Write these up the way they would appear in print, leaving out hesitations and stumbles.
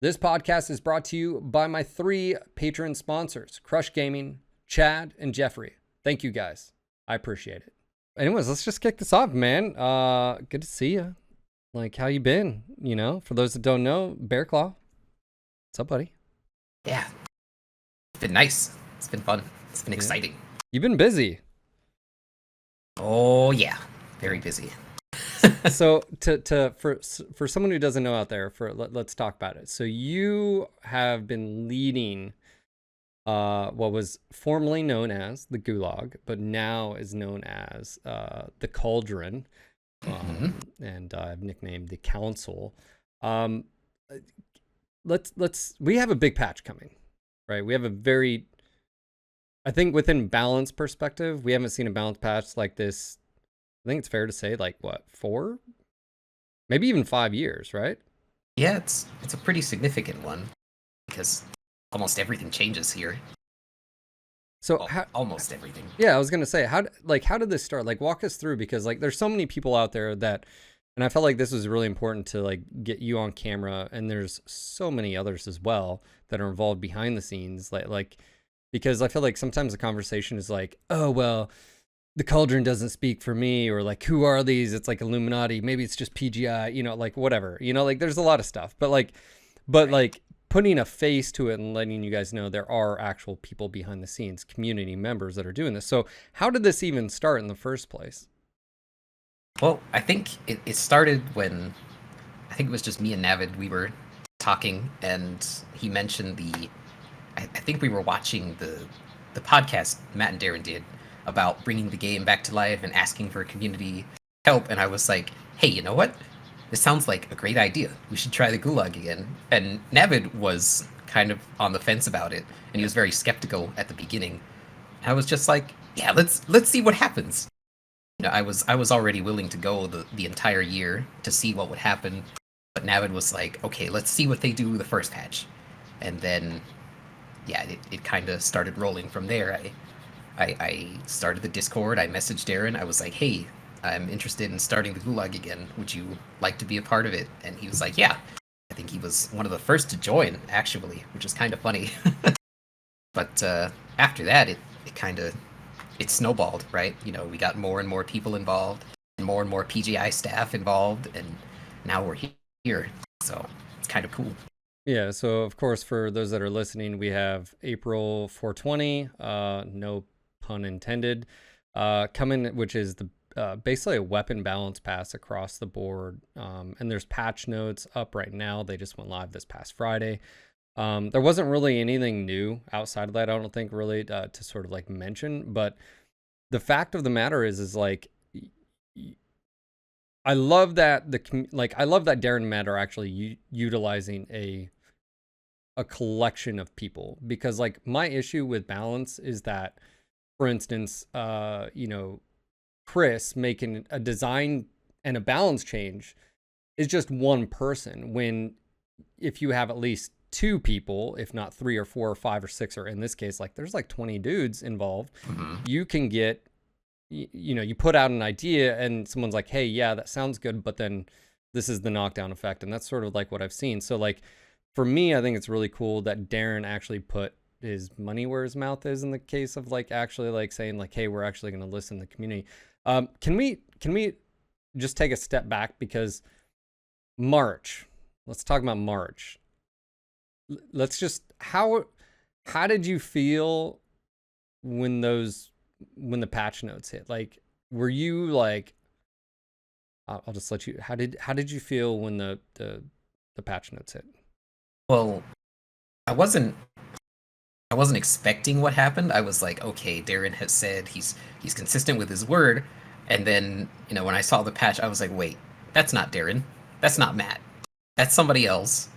This podcast is brought to you by my 3 patron sponsors, Crush Gaming, Chad, and Jeffrey. Thank you guys. I appreciate it. Anyways, let's just kick this off, man. Good to see you. Like, how you been? You know, for those that don't know, Bear Cl4w. What's up, buddy? Yeah. It's been nice. It's been fun. It's been exciting. You've been busy. Oh, yeah. Very busy. So for someone who doesn't know out there, let's talk about it. So you have been leading what was formerly known as the Gulag, but now is known as the Cauldron, and I've nicknamed the Council. We have a big patch coming, right? We have a very, I think within balance perspective, we haven't seen a balance patch like this. I think it's fair to say, like, what, 4, maybe even 5 years, right? Yeah, it's a pretty significant one because almost everything changes here. So almost everything. Yeah, I was gonna say, how did this start? Like, walk us through, because like there's so many people out there that, and I felt like this was really important to like get you on camera, and there's so many others as well that are involved behind the scenes, like because I feel like sometimes the conversation is like, oh well, the Cauldron doesn't speak for me, or like, who are these? It's like Illuminati. Maybe it's just PGI, you know, like whatever, you know, like there's a lot of stuff, but like putting a face to it and letting you guys know there are actual people behind the scenes, community members that are doing this. So how did this even start in the first place? Well, I think it started when, I think it was just me and Navid. We were talking and he mentioned I think we were watching the podcast Matt and Darren did about bringing the game back to life and asking for community help. And I was like, hey, you know what? This sounds like a great idea. We should try the Gulag again. And Navid was kind of on the fence about it, and he was very skeptical at the beginning. I was just like, yeah, let's see what happens. You know, I was already willing to go the entire year to see what would happen, but Navid was like, okay, let's see what they do the first patch. And then, yeah, it kind of started rolling from there. I started the Discord. I messaged Darren. I was like, hey, I'm interested in starting the Gulag again. Would you like to be a part of it? And he was like, yeah. I think he was one of the first to join, actually, which is kind of funny. But after that, it snowballed, right? You know, we got more and more people involved, and more PGI staff involved, and now we're here. So it's kind of cool. Yeah, so of course, for those that are listening, we have April 420, no pun intended, coming, which is the basically a weapon balance pass across the board. And there's patch notes up right now. They just went live this past Friday. There wasn't really anything new outside of that, I don't think, really, to sort of like mention. But the fact of the matter is like, I love that I love that Darren and Matt are actually utilizing a collection of people, because like my issue with balance is that, for instance, you know, Chris making a design and a balance change is just one person, when if you have at least 2 people, if not 3 or 4 or 5 or 6, or in this case, like there's like 20 dudes involved, you can get, you know, you put out an idea and someone's like, hey, yeah, that sounds good, but then this is the knockdown effect. And that's sort of like what I've seen. So like, for me, I think it's really cool that Darren actually put his money where his mouth is, in the case of like actually like saying like, hey, we're actually going to listen to the community. Can we just take a step back, because March, let's talk about March. Let's just, how did you feel when the patch notes hit? Like, were you like, I'll just let you, how did you feel when the patch notes hit? Well, I wasn't expecting what happened. I was like, okay, Darren has said he's consistent with his word. And then, you know, when I saw the patch, I was like, wait, that's not Darren. That's not Matt. That's somebody else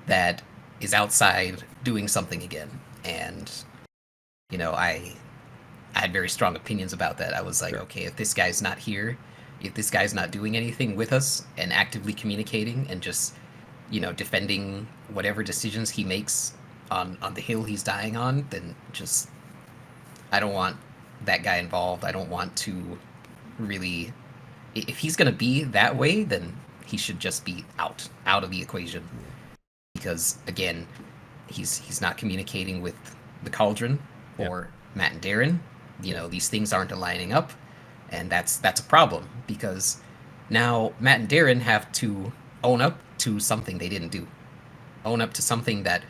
that is outside doing something again. And, you know, I had very strong opinions about that. I was like, okay, if this guy's not here, if this guy's not doing anything with us and actively communicating and just, you know, defending whatever decisions he makes on the hill he's dying on, then just, I don't want that guy involved. I don't want to really, if he's going to be that way, then he should just be out of the equation. because again, he's not communicating with the Cauldron or Matt and Darren. You know, these things aren't aligning up, and that's a problem because now Matt and Darren have to own up to something they didn't do, own up to something that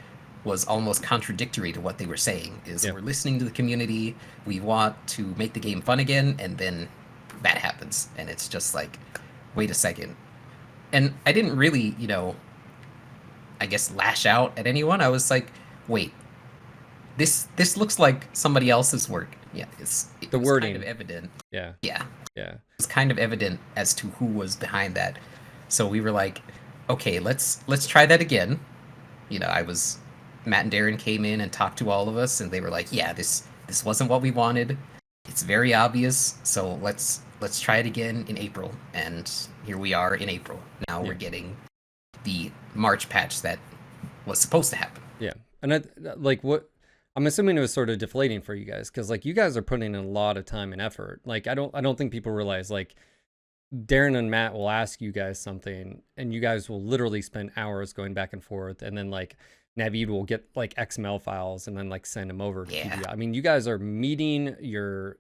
was almost contradictory to what they were saying. Is we're listening to the community, we want to make the game fun again, and then that happens, and it's just like, wait a second. And I didn't really, you know, I guess lash out at anyone. I was like, wait, this looks like somebody else's work. Yeah, it The was wording. kind of evident. Yeah. Yeah, Yeah. it was kind of evident as to who was behind that. So we were like, okay, let's try that again. You know, Matt and Darren came in and talked to all of us, and they were like, yeah, this wasn't what we wanted. It's very obvious. So let's try it again in April. And here we are in April. Now we're getting the March patch that was supposed to happen. Yeah. And what I'm assuming it was sort of deflating for you guys, because like you guys are putting in a lot of time and effort. Like I don't think people realize, like, Darren and Matt will ask you guys something and you guys will literally spend hours going back and forth, and then like Navid will get like XML files and then like send them over to PBI. I mean, you guys are meeting, you're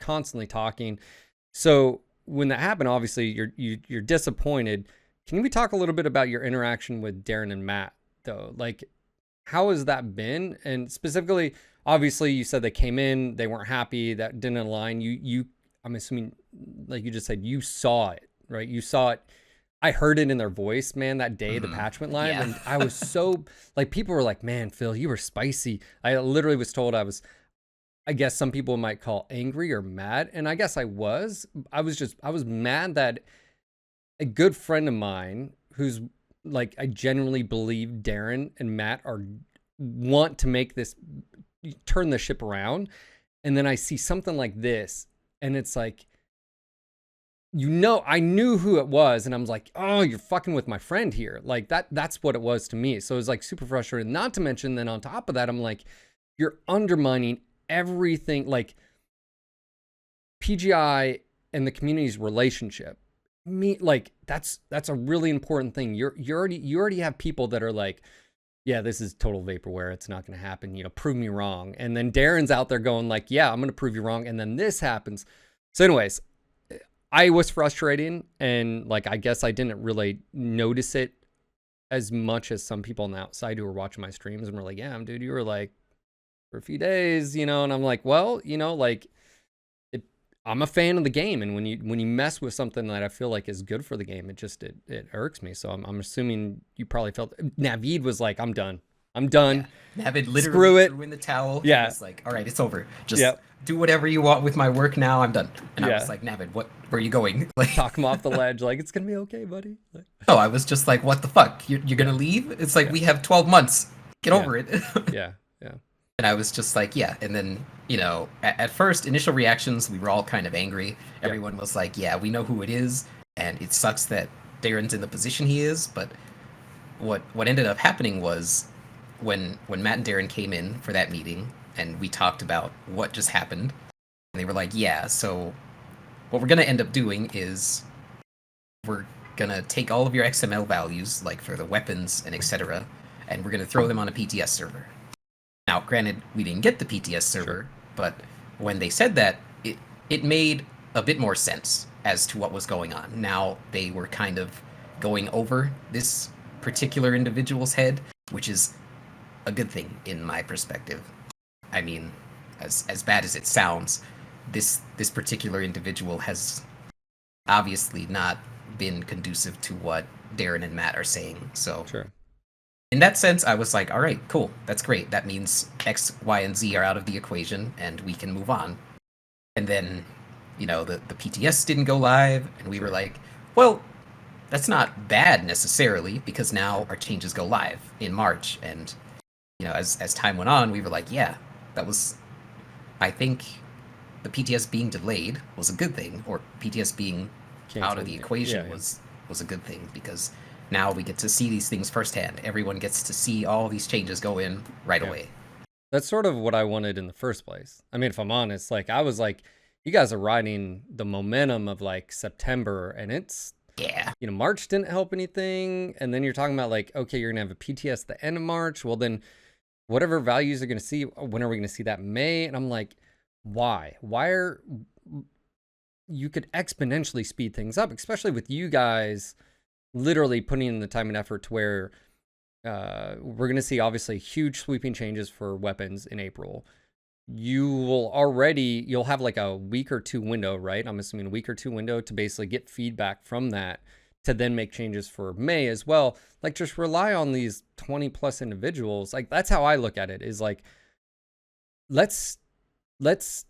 constantly talking. So when that happened, obviously you're disappointed. Can we talk a little bit about your interaction with Darren and Matt though? Like, how has that been? And specifically, obviously you said they came in, they weren't happy, that didn't align. I'm assuming, like you just said, you saw it, right? You saw it. I heard it in their voice, man, that day the patch went live. And I was so, like, people were like, man, Phil, you were spicy. I literally was told I guess some people might call angry or mad. And I guess I was mad that a good friend of mine who's like, I genuinely believe Darren and Matt want to make this, turn the ship around. And then I see something like this, and it's like, you know, I knew who it was, and I was like, oh, you're fucking with my friend here. Like that's what it was to me. So it was like super frustrating. Not to mention, then on top of that, I'm like, you're undermining everything, like PGI and the community's relationship. Like that's a really important thing. You already have people that are like, yeah, this is total vaporware, it's not going to happen, you know, prove me wrong. And then Darren's out there going like, yeah, I'm going to prove you wrong. And then this happens. So anyways, I was frustrating, and like, I guess I didn't really notice it as much as some people on the outside who were watching my streams and were like, yeah, dude, you were like for a few days, you know. And I'm like, well, you know, like, I'm a fan of the game, and when you mess with something that I feel like is good for the game, it irks me. So I'm assuming you probably felt. Navid was like, I'm done. Yeah. Navid literally threw in the towel. Yeah. He was like, all right, it's over. Just do whatever you want with my work now. I'm done. And I was like, Navid, where are you going? Like, talk him off the ledge. Like, it's gonna be okay, buddy. Like, no, I was just like, what the fuck? You're gonna leave? It's like, we have 12 months. Get over it. Yeah. And I was just like, yeah. And then, you know, at first, initial reactions, we were all kind of angry. Everyone was like, yeah, we know who it is, and it sucks that Darren's in the position he is. But what ended up happening was when Matt and Darren came in for that meeting, and we talked about what just happened, and they were like, yeah, so what we're going to end up doing is we're going to take all of your XML values, like for the weapons and etc., and we're going to throw them on a PTS server. Now, granted, we didn't get the PTS server, but when they said that, it made a bit more sense as to what was going on. Now, they were kind of going over this particular individual's head, which is a good thing in my perspective. I mean, as bad as it sounds, this particular individual has obviously not been conducive to what Darren and Matt are saying. So in that sense, I was like, all right, cool, that's great. That means X, Y, and Z are out of the equation, and we can move on. And then, you know, the PTS didn't go live, and we were like, well, that's not bad necessarily, because now our changes go live in March. And, you know, as time went on, we were like, yeah, that was, I think the PTS being delayed was a good thing, or PTS being out of the equation was a good thing, because now we get to see these things firsthand. Everyone gets to see all these changes go in right away. That's sort of what I wanted in the first place. I mean, if I'm honest, like, I was like, you guys are riding the momentum of like September, and it's Yeah. You know, March didn't help anything. And then you're talking about like, okay, you're going to have a PTS at the end of March. Well, then whatever values are going to see, when are we going to see that in May? And I'm like, why? Why are you could exponentially speed things up, especially with you guys literally putting in the time and effort to where we're going to see obviously huge sweeping changes for weapons in April. You'll have like a week or two window, right? I'm assuming a week or two window to basically get feedback from that to then make changes for May as well. Like just rely on these 20 plus individuals. Like that's how I look at it, is like, let's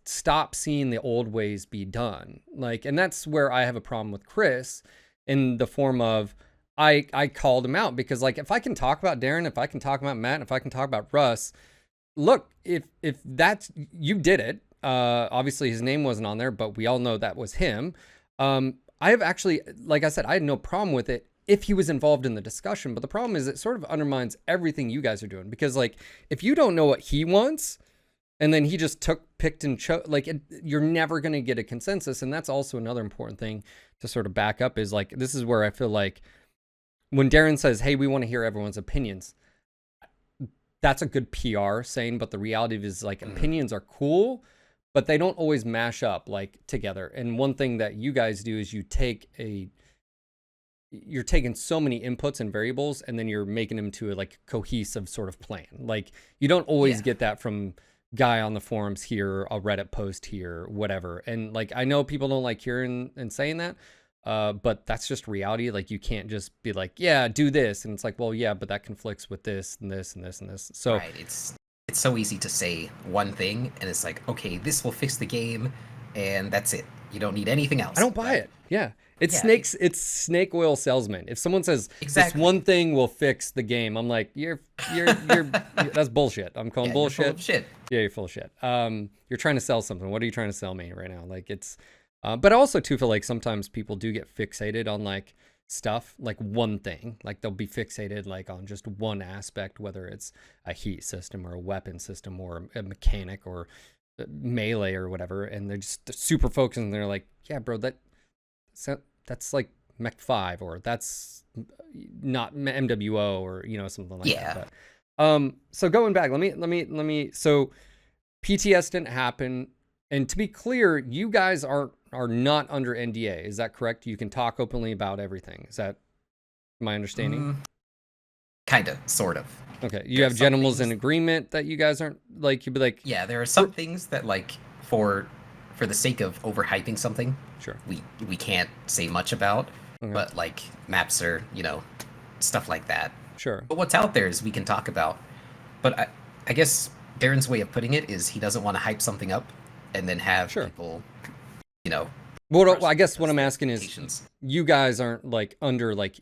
stop seeing the old ways be done. Like, and that's where I have a problem with Chris, in the form of, I called him out because like, if I can talk about Darren, if I can talk about Matt, if I can talk about Russ, look, if that's, you did it. Obviously his name wasn't on there, but we all know that was him. I have actually, like I said, I had no problem with it if he was involved in the discussion. But the problem is it sort of undermines everything you guys are doing, because like, if you don't know what he wants, and then he just picked and chose, like you're never going to get a consensus. And that's also another important thing to sort of back up, is like, this is where I feel like when Darren says, hey, we want to hear everyone's opinions, that's a good PR saying, but the reality is like opinions are cool, but they don't always mash up like together. And one thing that you guys do is you're taking so many inputs and variables, and then you're making them to a like cohesive sort of plan. Like you don't always get that from guy on the forums here, a Reddit post here, whatever. And like, I know people don't like hearing and saying that, but that's just reality. Like you can't just be like, yeah, do this. And it's like, well, yeah, but that conflicts with this and this and this and this. So right. It's so easy to say one thing and it's like, okay, this will fix the game and that's it. You don't need anything else. I don't buy it. Yeah. It's snake oil salesman. If someone says this one thing will fix the game, I'm like, you're that's bullshit. I'm calling bullshit. You're full of shit. Yeah, you're full of shit. You're trying to sell something. What are you trying to sell me right now? Like it's, but I also too feel like sometimes people do get fixated on like stuff, like one thing. Like they'll be fixated like on just one aspect, whether it's a heat system or a weapon system or a mechanic or melee or whatever, and they're just super focused, and they're like, yeah, bro, that's like Mech4w, or that's not MWO, or you know, something like that. But, so going back, let me so PTS didn't happen, and to be clear, you guys are not under NDA, is that correct? You can talk openly about everything. Is that my understanding? Kind of, sort of. Okay, you have gentlemen's in agreement that you guys aren't like, you'd be like, yeah, there are some things that like for the sake of overhyping something, sure, we can't say much about, but like maps are, you know, stuff like that. Sure. But what's out there is we can talk about. But I guess Darren's way of putting it is he doesn't want to hype something up and then have people, you know. Well, I guess what I'm asking is, you guys aren't like under like,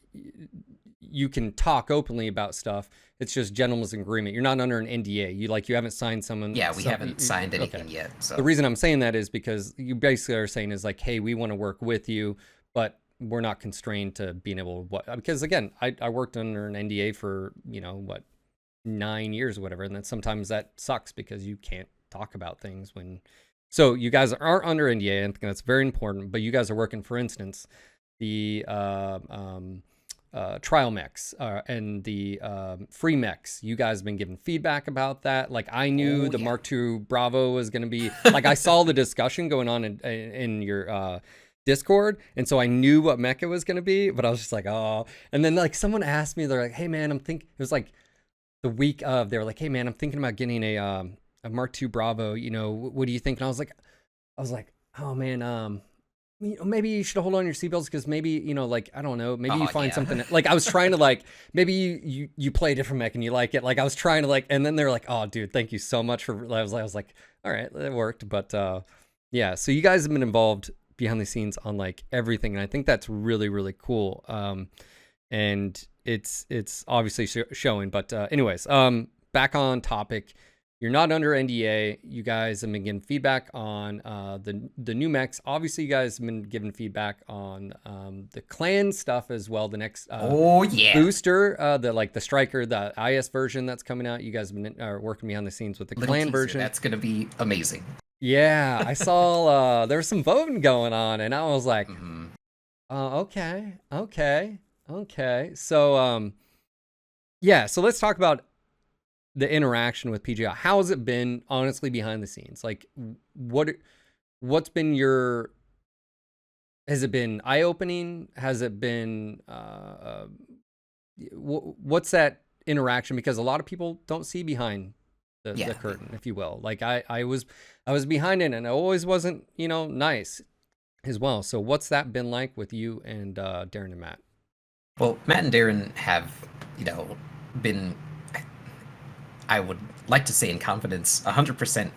you can talk openly about stuff. It's just gentleman's agreement. You're not under an NDA. You haven't signed someone. Yeah, we haven't signed anything yet. So the reason I'm saying that is because you basically are saying is like, hey, we want to work with you, but we're not constrained to being able to because again, I worked under an NDA for, 9 years or whatever. And then sometimes that sucks because you can't talk about things so you guys aren't under NDA. I think that's very important, but you guys are working, for instance, the, trial mechs and the free mechs. You guys have been giving feedback about that. Like I knew the Mark II Bravo was going to be like, I saw the discussion going on in your Discord, and so I knew what mech it was going to be, but I was just like, oh. And then like someone asked me, they're like, hey man, it was like the week of, they were like, hey man, I'm thinking about getting a Mark II Bravo, what do you think? And I was like, oh man, maybe you should hold on your seatbelts, because maybe, I don't know, maybe you find something. Like I was trying to like, maybe you play a different mech and you like it. Like I was trying to like, and then they're like, oh dude, thank you so much for, I was like, all right, it worked. But yeah, so you guys have been involved behind the scenes on like everything. And I think that's really, really cool. And it's obviously showing, but anyways, back on topic. You're not under NDA. You guys have been getting feedback on the new mechs. Obviously, you guys have been giving feedback on the clan stuff as well. The next booster, the striker, the IS version that's coming out. You guys have been working behind the scenes with the clan version. That's gonna be amazing. Yeah, I saw there was some voting going on, and I was like, Okay. So yeah, so let's talk about the interaction with PGI. How has it been, honestly, behind the scenes? Like, what's been your? Has it been eye-opening? Has it been what's that interaction? Because a lot of people don't see behind the curtain, if you will. Like I was behind it, and it always wasn't, nice as well. So what's that been like with you and Darren and Matt? Well, Matt and Darren have, been, I would like to say in confidence, 100%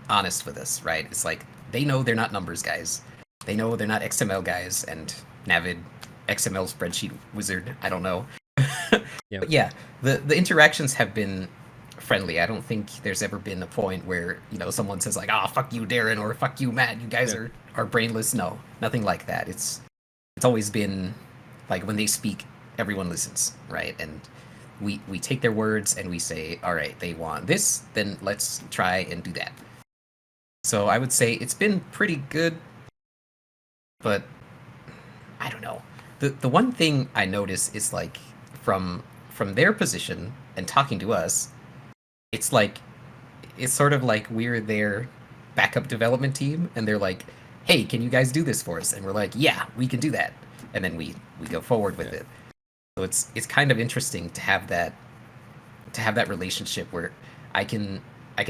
honest with us, right? It's like they know they're not numbers guys. They know they're not XML guys and Navid, XML spreadsheet wizard, I don't know. Yeah. But yeah, the interactions have been friendly. I don't think there's ever been a point where, someone says like, "Oh, fuck you, Darren," or "Fuck you, Matt. You guys are brainless." No, nothing like that. It's always been like when they speak, everyone listens, right? And we take their words and we say, all right, they want this, then let's try and do that. So I would say it's been pretty good, but I don't know. The one thing I notice is like from their position and talking to us, it's sort of like we're their backup development team, and they're like, "Hey, can you guys do this for us?" And we're like, "Yeah, we can do that." And then we go forward with it. So it's kind of interesting to have that relationship where I can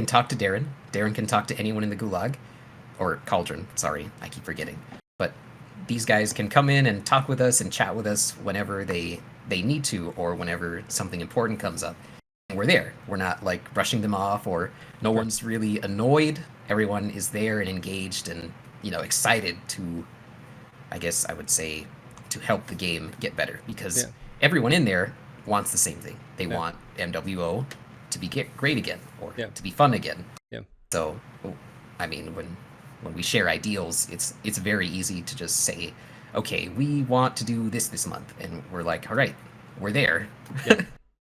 talk to Darren. Darren can talk to anyone in the Gulag, or Cauldron. Sorry, I keep forgetting. But these guys can come in and talk with us and chat with us whenever they need to, or whenever something important comes up. And we're there. We're not like brushing them off, or no one's really annoyed. Everyone is there and engaged and excited to, I guess I would say, to help the game get better, because everyone in there wants the same thing. They want MWO to be great again, or to be fun again. Yeah. So, I mean, when we share ideals, it's very easy to just say, okay, we want to do this month, and we're like, all right, we're there.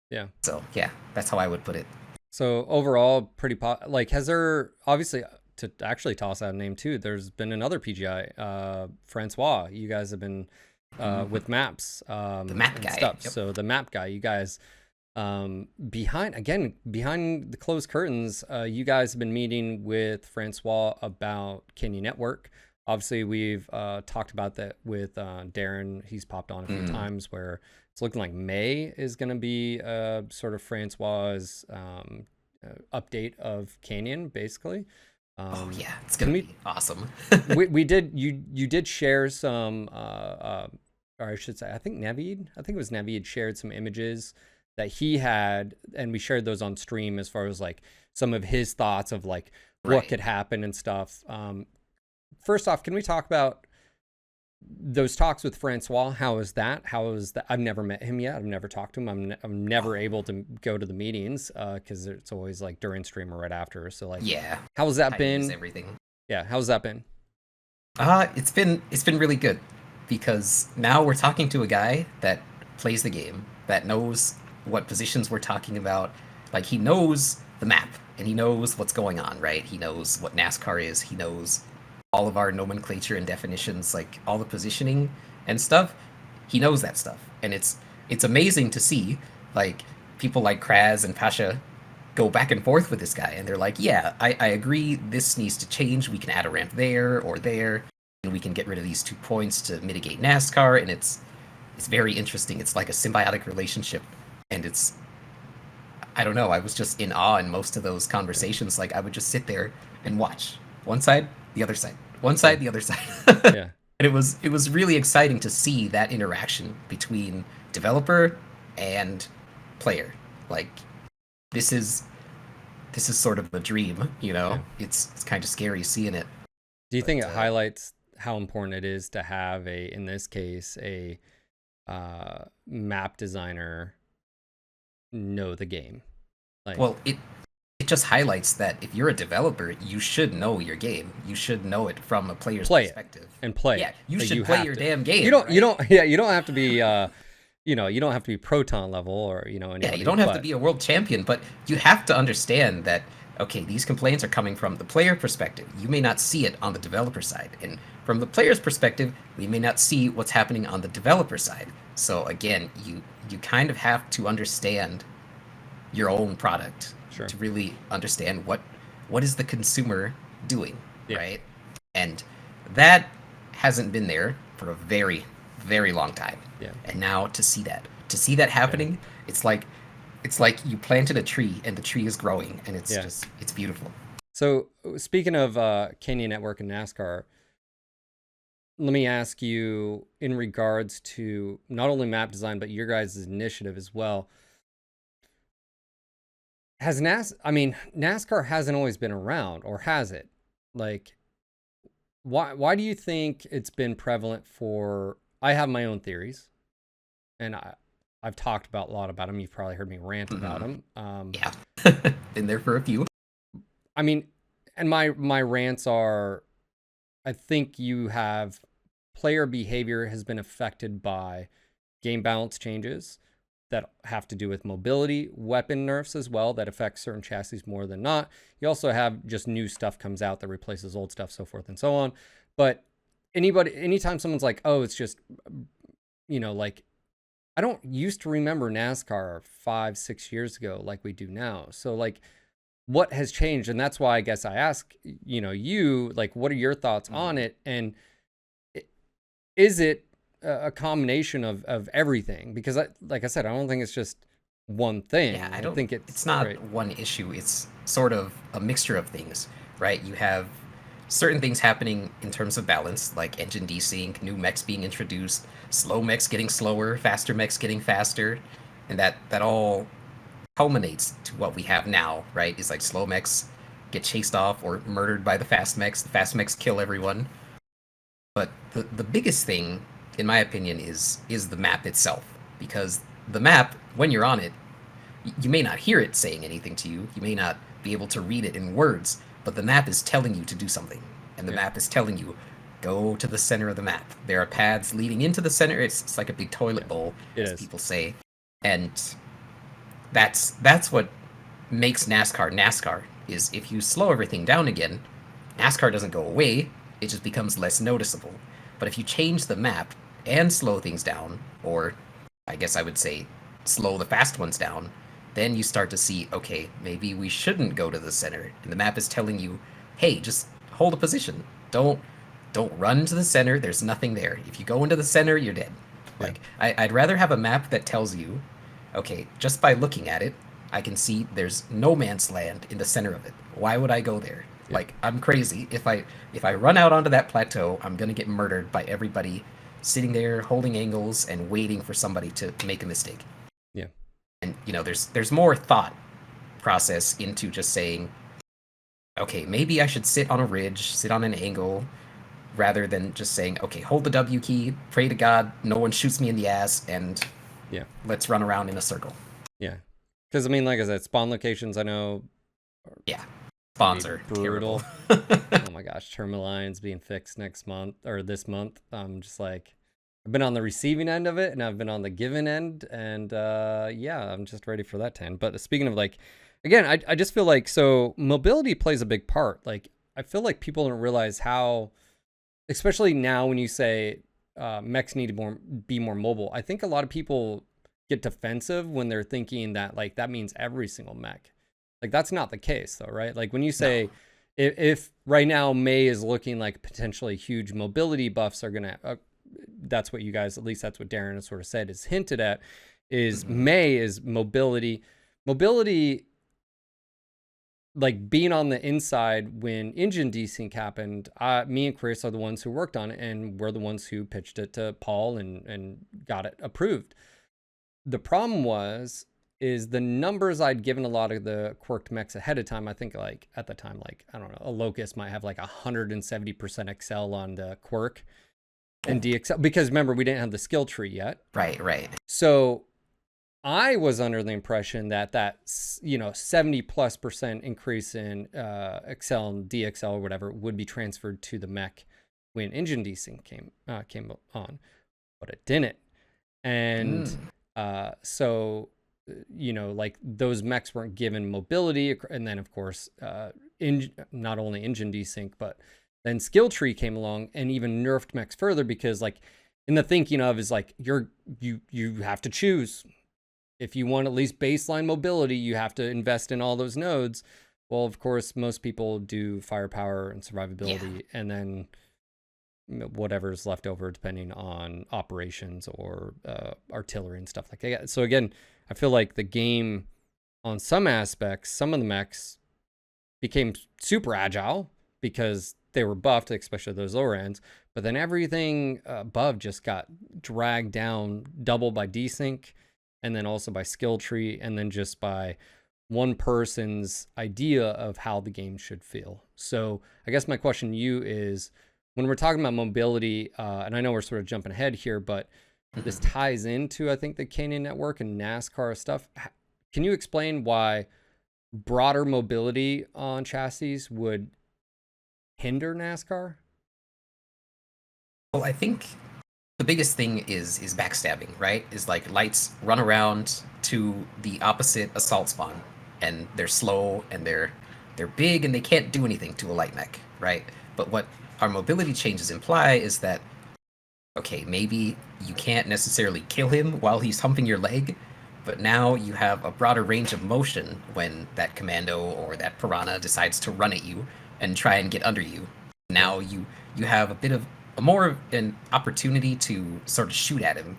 Yeah. So yeah, that's how I would put it. So overall, pretty like, has there, obviously, to actually toss out a name too, there's been another PGI, Francois. You guys have been with maps, the map guy stuff. Yep. So the map guy, you guys, behind the closed curtains, you guys have been meeting with Francois about Canyon Network. Obviously, we've talked about that with Darren. He's popped on a few times, where it's looking like May is going to be sort of Francois's update of Canyon, basically. Oh yeah, it's gonna be awesome. we did you did share some, or I should say, I think it was Navid shared some images that he had, and we shared those on stream as far as like some of his thoughts of like what could happen and stuff. First off, can we talk about those talks with Francois? How is that? I've never met him yet. I've never talked to him. I'm never able to go to the meetings because it's always like during stream or right after. So like, how's that been? Everything. Yeah, how's that been? It's been really good, because now we're talking to a guy that plays the game, that knows what positions we're talking about. Like, he knows the map and he knows what's going on, right? He knows what NASCAR is. He knows all of our nomenclature and definitions, like all the positioning and stuff. He knows that stuff, and it's amazing to see like people like Kraz and Pasha go back and forth with this guy, and they're like, yeah, I agree, this needs to change, we can add a ramp there or there, and we can get rid of these 2 points to mitigate NASCAR. And it's very interesting. It's like a symbiotic relationship, and I don't know, I was just in awe in most of those conversations. Like, I would just sit there and watch one side, the other side, one side, the other side. Yeah. And it was really exciting to see that interaction between developer and player. Like, this is sort of a dream, It's kind of scary seeing it. Do you think it highlights how important it is to have in this case, a map designer know the game? Like, well, it just highlights that if you're a developer, you should know your game. You should know it from a player's perspective. Play. Yeah, you should play your damn game. You don't have to be you don't have to be Proton level or anything, you don't have to be a world champion, but you have to understand that, okay, these complaints are coming from the player perspective. You may not see it on the developer side. And from the player's perspective, we may not see what's happening on the developer side. So again, you kind of have to understand your own product Sure. to really understand what is the consumer doing, Yeah. right? And that hasn't been there for a very, very long time. Yeah. And now to see that happening, it's like you planted a tree and the tree is growing, and it's just, it's beautiful. So speaking of Canyon Network and NASCAR, let me ask you in regards to not only map design, but your guys' initiative as well. NASCAR hasn't always been around, or has it? Like, why do you think it's been prevalent for, I have my own theories, and I've talked about a lot about them. You've probably heard me rant about them. Yeah. Been there for a few. I mean, and my rants are, I think you have player behavior has been affected by game balance changes that have to do with mobility, weapon nerfs as well that affect certain chassis more than not. You also have just new stuff comes out that replaces old stuff, so forth and so on. But anytime someone's like, oh, it's just, like, I don't used to remember NASCAR 5-6 years ago like we do now. So like, what has changed? And that's why I guess I ask, you, like, what are your thoughts on it? And is it a combination of everything? Because like I said, I don't think it's just one thing. Yeah, I think it's not right. one issue. It's sort of a mixture of things, right? You have certain things happening in terms of balance, like engine desync, new mechs being introduced, slow mechs getting slower, faster mechs getting faster, and that all culminates to what we have now, right? Is like slow mechs get chased off or murdered by the fast mechs kill everyone. But the biggest thing, in my opinion, is the map itself. Because the map, when you're on it, you may not hear it saying anything to you. You may not be able to read it in words, but the map is telling you to do something. And the map is telling you, go to the center of the map. There are paths leading into the center. It's like a big toilet bowl, as people say. And that's what makes NASCAR NASCAR, is if you slow everything down again, NASCAR doesn't go away, it just becomes less noticeable. But if you change the map and slow things down, or I guess I would say slow the fast ones down, then you start to see, okay, maybe we shouldn't go to the center. And the map is telling you, hey, just hold a position. Don't run to the center, there's nothing there. If you go into the center, you're dead. Like, I'd rather have a map that tells you, okay, just by looking at it, I can see there's no man's land in the center of it. Why would I go there? Like, I'm crazy. If I run out onto that plateau, I'm gonna get murdered by everybody sitting there holding angles and waiting for somebody to make a mistake. Yeah. And there's more thought process into just saying, okay, maybe I should sit on a ridge, sit on an angle, rather than just saying, okay, hold the W key, pray to God, no one shoots me in the ass, and let's run around in a circle. Yeah. Because, I mean, like I said, spawn locations, I know. Yeah. Spawns are brutal. Oh my gosh. Terminal lines being fixed next month or this month. I'm just like, I've been on the receiving end of it and I've been on the giving end. And I'm just ready for that to end. But speaking of, like, again, I just feel like, so mobility plays a big part. Like, I feel like people don't realize how, especially now when you say mechs need to be more mobile. I think a lot of people get defensive when they're thinking that, like, that means every single mech. Like, that's not the case though, right? Like, when you say if right now May is looking like potentially huge mobility buffs are gonna that's what you guys, at least that's what Darren has sort of said, is hinted at, is May is mobility like being on the inside. When engine desync happened, me and Chris are the ones who worked on it, and we're the ones who pitched it to Paul and got it approved. The problem is the numbers I'd given a lot of the quirked mechs ahead of time. I think, like, at the time, like, I don't know, a Locust might have like 170% excel on the quirk and DXL, because remember, we didn't have the skill tree yet. Right. So I was under the impression that 70+% increase in Excel and DXL or whatever would be transferred to the mech when engine desync came on, but it didn't. And so like those mechs weren't given mobility, and then of course not only engine desync, but then skill tree came along and even nerfed mechs further, because like in the thinking of is like you have to choose. If you want at least baseline mobility, you have to invest in all those nodes. Well, of course, most people do firepower and survivability, and then whatever's left over depending on operations or artillery and stuff like that. So again, I feel like the game on some aspects, some of the mechs became super agile because they were buffed, especially those lower ends. But then everything above just got dragged down double by desync, and then also by skill tree, and then just by one person's idea of how the game should feel. So I guess my question to you is, when we're talking about mobility, and I know we're sort of jumping ahead here, but this ties into, I think, the Canyon Network and NASCAR stuff. Can you explain why broader mobility on chassis would hinder NASCAR? Well, I think the biggest thing is backstabbing, right? Is like lights run around to the opposite assault spawn, and they're slow and they're big and they can't do anything to a light mech, right? But what our mobility changes imply is that, okay, maybe you can't necessarily kill him while he's humping your leg, but now you have a broader range of motion when that commando or that piranha decides to run at you and try and get under you. Now you have a bit of more of an opportunity to sort of shoot at him.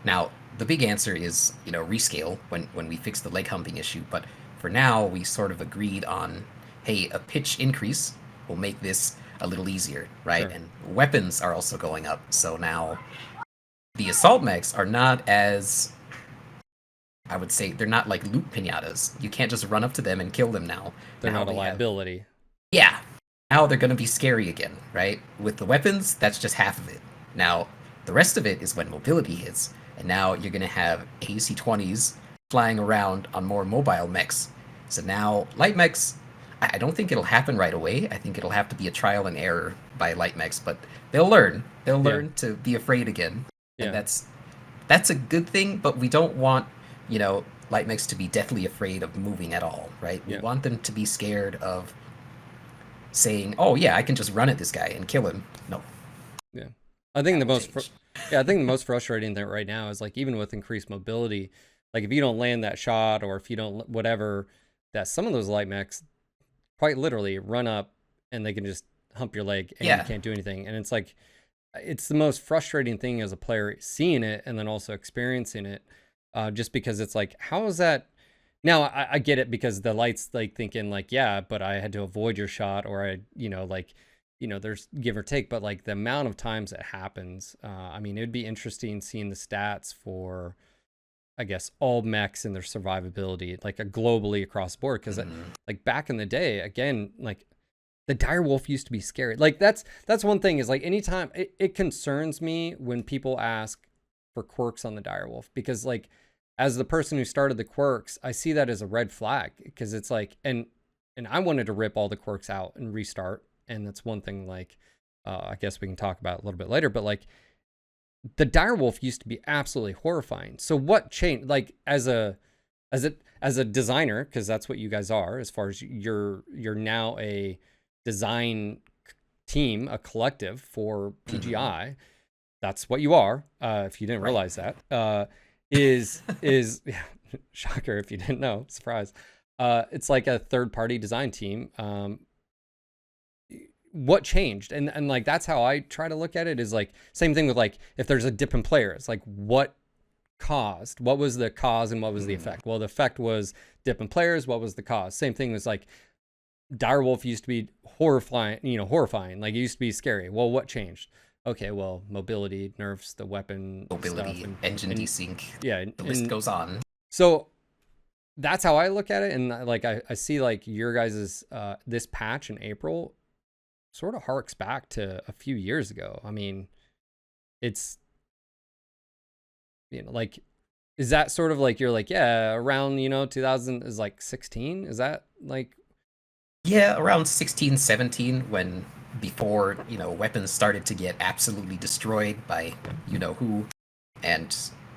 Now the big answer is, rescale when we fix the leg humping issue, but for now we sort of agreed on, hey, a pitch increase will make this a little easier, right? Sure. And weapons are also going up, so now the assault mechs are not as, I would say, they're not like loot pinatas. You can't just run up to them and kill them now. They're now not a liability. Yeah. Now they're going to be scary again, right? With the weapons, that's just half of it. Now, the rest of it is when mobility hits, and now you're going to have AC-20s flying around on more mobile mechs. So now, light mechs, I don't think it'll happen right away. I think it'll have to be a trial and error by light mechs, but they'll learn. They'll learn to be afraid again. And that's a good thing, but we don't want, light mechs to be deathly afraid of moving at all, right? We want them to be scared of saying, "Oh yeah, I can just run at this guy and kill him." No. Yeah, I think the most frustrating thing right now is like, even with increased mobility, like if you don't land that shot or if you don't whatever, that some of those light mechs quite literally run up and they can just hump your leg and you can't do anything. And it's like, it's the most frustrating thing as a player, seeing it and then also experiencing it, just because it's like, how is that? Now I get it, because the light's like thinking like, yeah, but I had to avoid your shot, or there's give or take, but like the amount of times it happens, I mean, it'd be interesting seeing the stats for, I guess, all mechs and their survivability, like globally across the board. Because like back in the day, again, like the direwolf used to be scary. Like that's one thing, is like anytime it concerns me when people ask for quirks on the direwolf, because like, as the person who started the quirks, I see that as a red flag, because it's like, and I wanted to rip all the quirks out and restart. And that's one thing, like, I guess we can talk about a little bit later, but like the direwolf used to be absolutely horrifying. So what changed? Like as a designer, because that's what you guys are, as far as you're now a design team, a collective for PGI. That's what you are. If you didn't realize that, is yeah, shocker if you didn't know, surprise. It's like a third-party design team. What changed? And like, that's how I try to look at it, is like, same thing with like, if there's a dip in players, like what was the cause and what was the effect? Well, the effect was dip in players. What was the cause? Same thing was like, direwolf used to be horrifying, like it used to be scary. Well, what changed? Okay, well, mobility, nerfs, the weapon mobility, stuff, engine desync. Yeah, the list goes on. So that's how I look at it. And like, I see like your guys's this patch in April sort of harks back to a few years ago. I mean, it's, like, is that sort of like, you're like, yeah, around 2000 is like 16? Is that like? Yeah, around 16, 17, when before, weapons started to get absolutely destroyed by who. And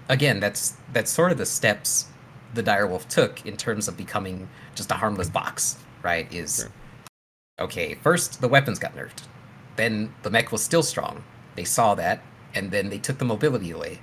again, that's sort of the steps the direwolf took in terms of becoming just a harmless box, right? Is Sure. okay, first the weapons got nerfed. Then the mech was still strong. They saw that, and then they took the mobility away.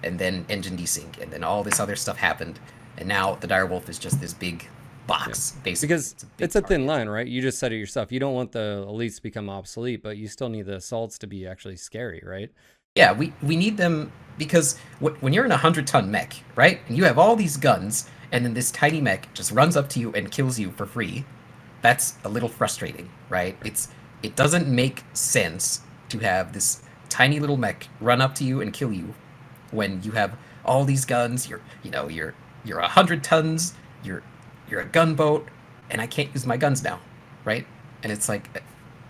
And then engine desync, and then all this other stuff happened. And now the direwolf is just this big Yeah. box, basically. Because It's a big it's a thin target. line, right? You just said it yourself. You don't want the elites to become obsolete, but you still need the assaults to be actually scary, right? Yeah, we need them because when you're in a 100-ton mech, right, and you have all these guns, and then this tiny mech just runs up to you and kills you for free, that's a little frustrating, right? It doesn't make sense to have this tiny little mech run up to you and kill you when you have all these guns. You're 100 tons. You're a gunboat, and I can't use my guns now, right? And it's like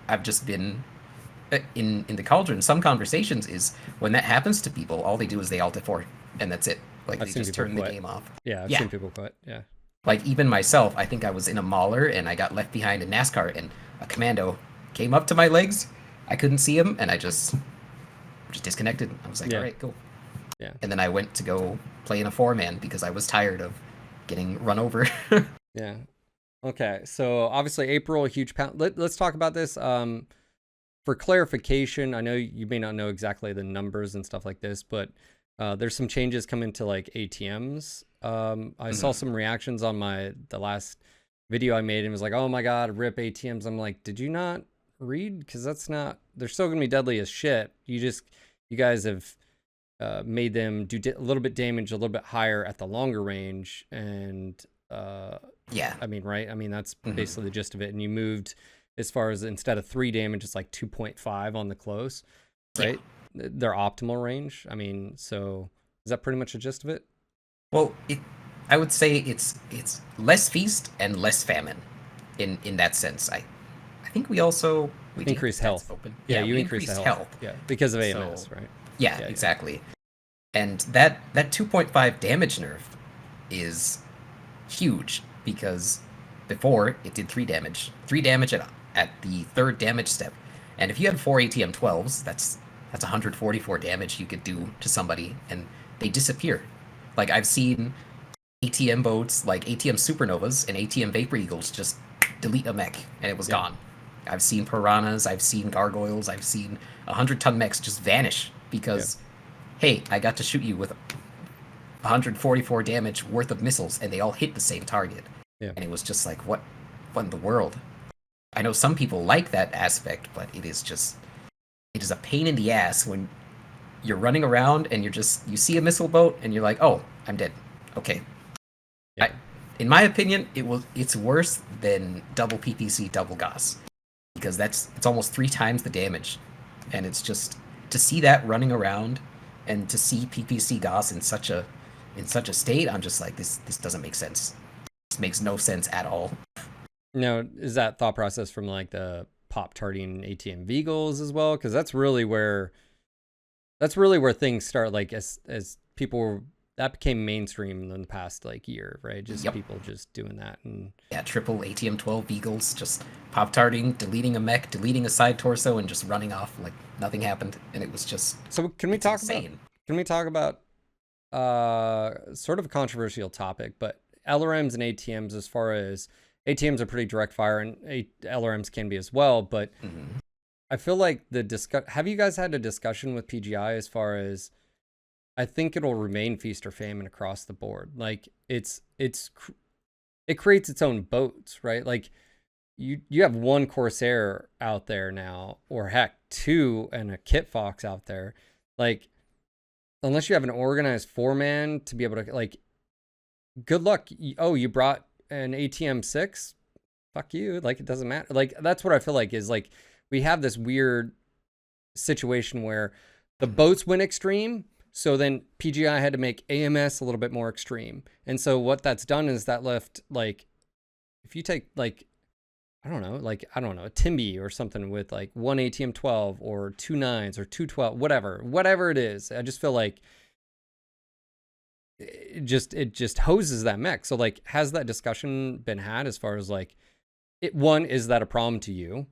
I've just been in the Cauldron. Some conversations is when that happens to people, all they do is they alt F4, and that's it. Like I've they seen just people turn the quit. game off. Yeah, I've Yeah, seen people quit. Yeah. like even myself, I think I was in a mauler and I got left behind in NASCAR, and a commando came up to my legs. I couldn't see him, and I just disconnected. I was like, all Yeah. right, cool. Yeah. And then I went to go play in a 4-man because I was tired of getting run over. Yeah. Okay. So obviously April, a huge pound. Let's talk about this. For clarification, I know you may not know exactly the numbers and stuff like this, but there's some changes coming to like ATMs. I saw some reactions on the last video I made and was like, oh my God, rip ATMs. I'm like, did you not read? Because that's not, they're still going to be deadly as shit. You guys have made them do a little bit damage, a little bit higher at the longer range. And Yeah. I mean, right? I mean, that's Mhm. basically the gist of it. And you moved as far as instead of 3 damage, it's like 2.5 on the close, Yeah. right? Their optimal range. I mean, so is that pretty much the gist of it? Well, I would say it's less feast and less famine, in that sense. I think we also we do have the Increase stats health. open. Yeah, Yeah, you we increase the increased health. health. Yeah, because of So AMS, right? yeah, Yeah, yeah. exactly. And that 2.5 damage nerf is huge because before it did 3 damage. 3 damage at the third damage step. And if you had 4 ATM 12s, that's 144 damage you could do to somebody, and they disappear. Like I've seen ATM boats, like ATM Supernovas and ATM Vapor Eagles, just delete a mech and it was Yeah. gone. I've seen piranhas, I've seen gargoyles, I've seen 100-ton mechs just vanish because, hey, I got to shoot you with 144 damage worth of missiles and they all hit the same target. Yeah. And it was just like, what in the world? I know some people like that aspect, but it is a pain in the ass when you're running around and you see a missile boat and you're like, oh, I'm dead. Okay. Yeah. In my opinion, it's worse than double PPC, double Gauss, because it's almost 3 times the damage, and it's just to see that running around, and to see PPC Gauss in such a state. I'm just like, this doesn't make sense. This makes no sense at all. Now, is that thought process from like the pop tarting ATM Beagles as well? Because that's really where things start. Like as people that became mainstream in the past like year, right? Just Yep. people just doing that. And Yeah, triple ATM 12 Beagles, just pop tarting, deleting a mech, deleting a side torso, and just running off like nothing happened. And it was just so can we it's talk insane. about sort of a controversial topic, but LRMs and ATMs, as far as ATMs are pretty direct fire and LRMs can be as well, but Mhm. I feel like have you guys had a discussion with PGI as far as I think it'll remain feast or famine across the board. Like it creates its own boats, right? Like you have one Corsair out there now, or heck, 2 and a Kit Fox out there. Like unless you have an organized 4-man to be able to, like, good luck. Oh, you brought an ATM 6? Fuck you. Like it doesn't matter. Like that's what I feel like is like we have this weird situation where the boats went extreme. So then PGI had to make AMS a little bit more extreme. And so what that's done is that left, like, if you take like, I don't know, a Timby or something with like 1 ATM 12 or 2 9s or 2 12, whatever it is. I just feel like it just hoses that mech. So like, has that discussion been had as far as like, one, is that a problem to you?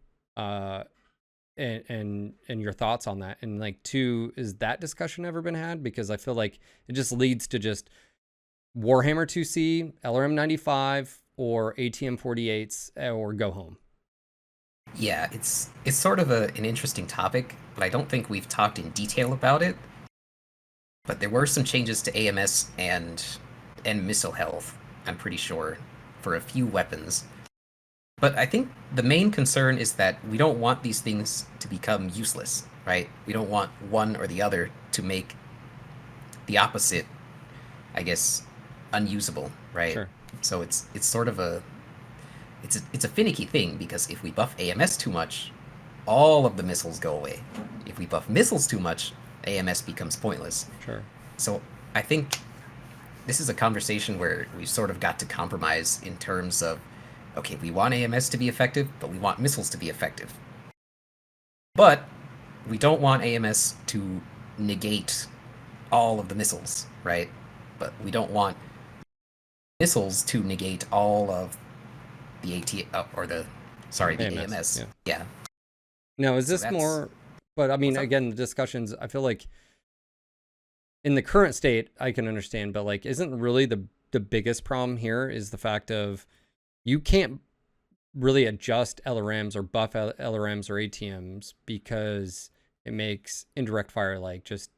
And your thoughts on that, and like 2, is that discussion ever been had? Because I feel like it just leads to just Warhammer 2C, LRM 95, or ATM 48s, or go home. Yeah, it's sort of an interesting topic, but I don't think we've talked in detail about it. But there were some changes to AMS and missile health, I'm pretty sure, for a few weapons. But I think the main concern is that we don't want these things to become useless, right? We don't want one or the other to make the opposite, I guess, unusable, right? Sure. So it's sort of it's a finicky thing, because if we buff AMS too much, all of the missiles go away. If we buff missiles too much, AMS becomes pointless. Sure. So I think this is a conversation where we've sort of got to compromise in terms of, okay, we want AMS to be effective, but we want missiles to be effective. But we don't want AMS to negate all of the missiles, right? But we don't want missiles to negate all of the the AMS. Yeah. Now, is this more? But I mean, again, the discussions, I feel like in the current state, I can understand, but like, isn't really the biggest problem here is the fact of you can't really adjust LRMs or buff LRMs or ATMs because it makes indirect fire like just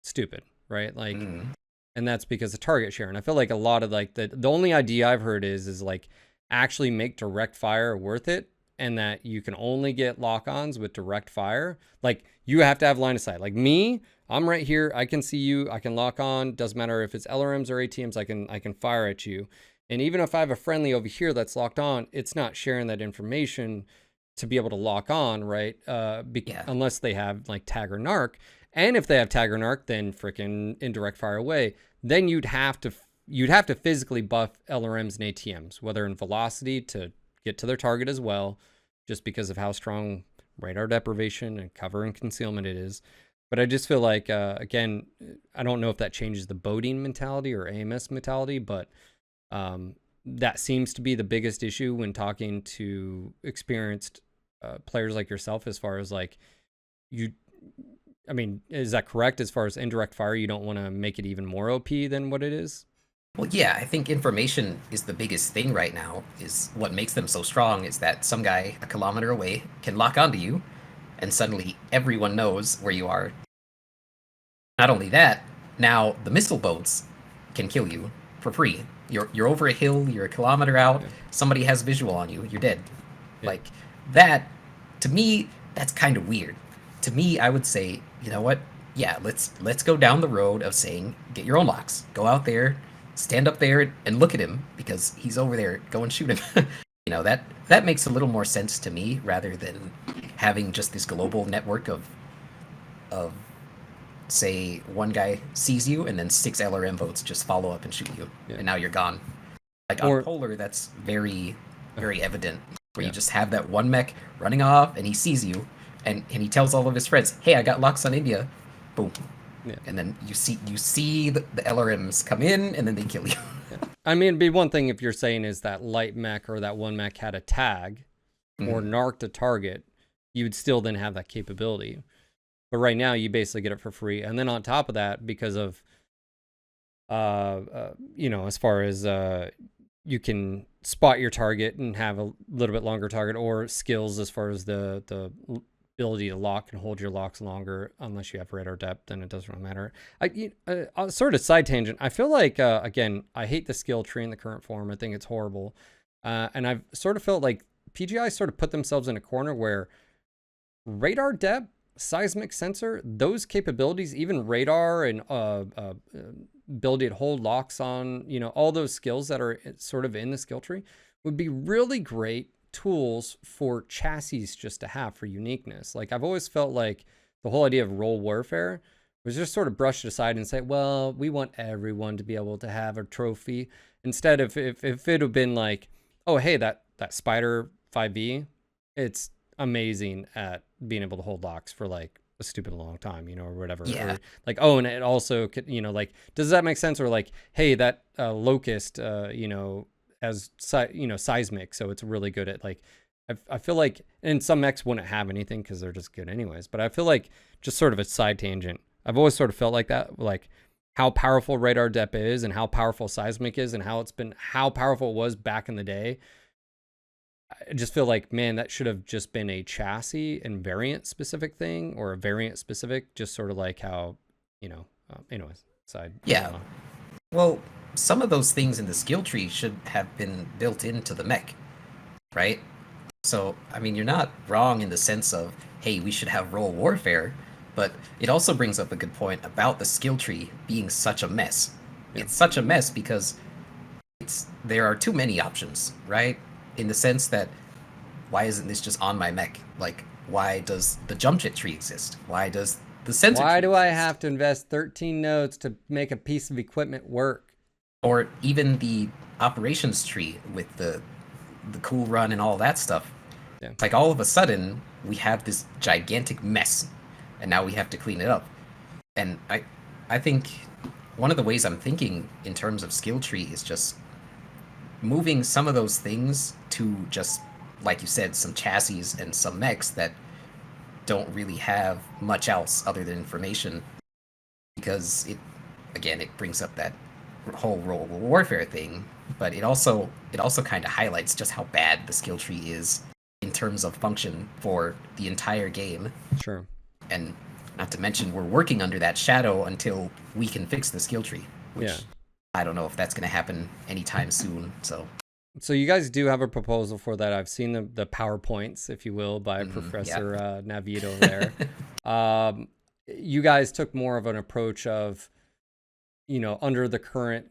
stupid, right? Like, and that's because of target share. And I feel like a lot of like the only idea I've heard is like actually make direct fire worth it, and that you can only get lock-ons with direct fire. Like, you have to have line of sight. Like me, I'm right here. I can see you. I can lock on. Doesn't matter if it's LRMs or ATMs. I can fire at you. And even if I have a friendly over here that's locked on, it's not sharing that information to be able to lock on, right? Unless they have like tag or narc. And if they have tag or narc, then freaking indirect fire away. Then you'd have to physically buff LRMs and ATMs, whether in velocity to get to their target as well, just because of how strong radar deprivation and cover and concealment it is. But I just feel like, again, I don't know if that changes the boating mentality or AMS mentality, but that seems to be the biggest issue when talking to experienced players like yourself, as far as like I mean, is that correct? As far as indirect fire, you don't want to make it even more OP than what it is? Well, yeah, I think information is the biggest thing right now, is what makes them so strong, is that some guy a kilometer away can lock onto you, and suddenly everyone knows where you are. Not only that, now the missile boats can kill you for free. You're over a hill, you're a kilometer out, somebody has visual on you, you're dead. Yeah. Like, that, to me, that's kind of weird. To me, I would say, you know what? Yeah, let's go down the road of saying, get your own locks. Go out there, stand up there and look at him, because he's over there. Go and shoot him. You know, that makes a little more sense to me, rather than having just this global network of say one guy sees you and then 6 LRM boats just follow up and shoot you, and now you're gone. Like on Polar, that's very, very evident, where you just have that one mech running off and he sees you, and he tells all of his friends, hey, I got locks on India. Boom. Yeah. And then you see the LRMs come in, and then they kill you. I mean, it'd be one thing if you're saying is that light mech or that one mech had a tag or narked a target, you would still then have that capability. But right now, you basically get it for free. And then on top of that, because of, as far as you can spot your target and have a little bit longer target, or skills as far as the ability to lock and hold your locks longer, unless you have radar depth, then it doesn't really matter. Sort of side tangent. I feel like, again, I hate the skill tree in the current form. I think it's horrible. And I've sort of felt like PGI sort of put themselves in a corner where radar depth, seismic sensor, those capabilities, even radar and ability to hold locks on, all those skills that are sort of in the skill tree would be really great tools for chassis just to have for uniqueness. Like, I've always felt like the whole idea of role warfare was just sort of brushed aside and say, well, we want everyone to be able to have a trophy. Instead, if it would have been like, oh, hey, that Spider 5e, it's amazing at being able to hold locks for like a stupid long time, or whatever. Yeah. Or like, oh, and it also could, like, does that make sense? Or like, hey, that Locust, as seismic, so it's really good at like, I feel like, and some mechs wouldn't have anything because they're just good anyways, but I feel like, just sort of a side tangent, I've always sort of felt like that, like how powerful radar depth is and how powerful seismic is and how powerful it was back in the day. I just feel like, man, that should have just been a chassis and variant specific thing, or a variant specific, just sort of like how, anyways, side. Yeah. Well, some of those things in the skill tree should have been built into the mech, right? So, I mean, you're not wrong in the sense of, hey, we should have role warfare, but it also brings up a good point about the skill tree being such a mess. Yeah. It's such a mess because there are too many options, right? In the sense that, why isn't this just on my mech? Like, why does the jump jet tree exist? Why does the sensor Why tree do I exist? have to invest 13 nodes to make a piece of equipment work? Or even the operations tree with the cool run and all that stuff. Yeah. Like, all of a sudden, we have this gigantic mess, and now we have to clean it up. And I think one of the ways I'm thinking in terms of skill tree is just moving some of those things to just, like you said, some chassis and some mechs that don't really have much else other than information, because it brings up that whole role warfare thing, but it also kind of highlights just how bad the skill tree is in terms of function for the entire game. Sure. And not to mention, we're working under that shadow until we can fix the skill tree, which I don't know if that's going to happen anytime soon. So you guys do have a proposal for that. I've seen the PowerPoints, if you will, by Professor Navito there. You guys took more of an approach of, under the current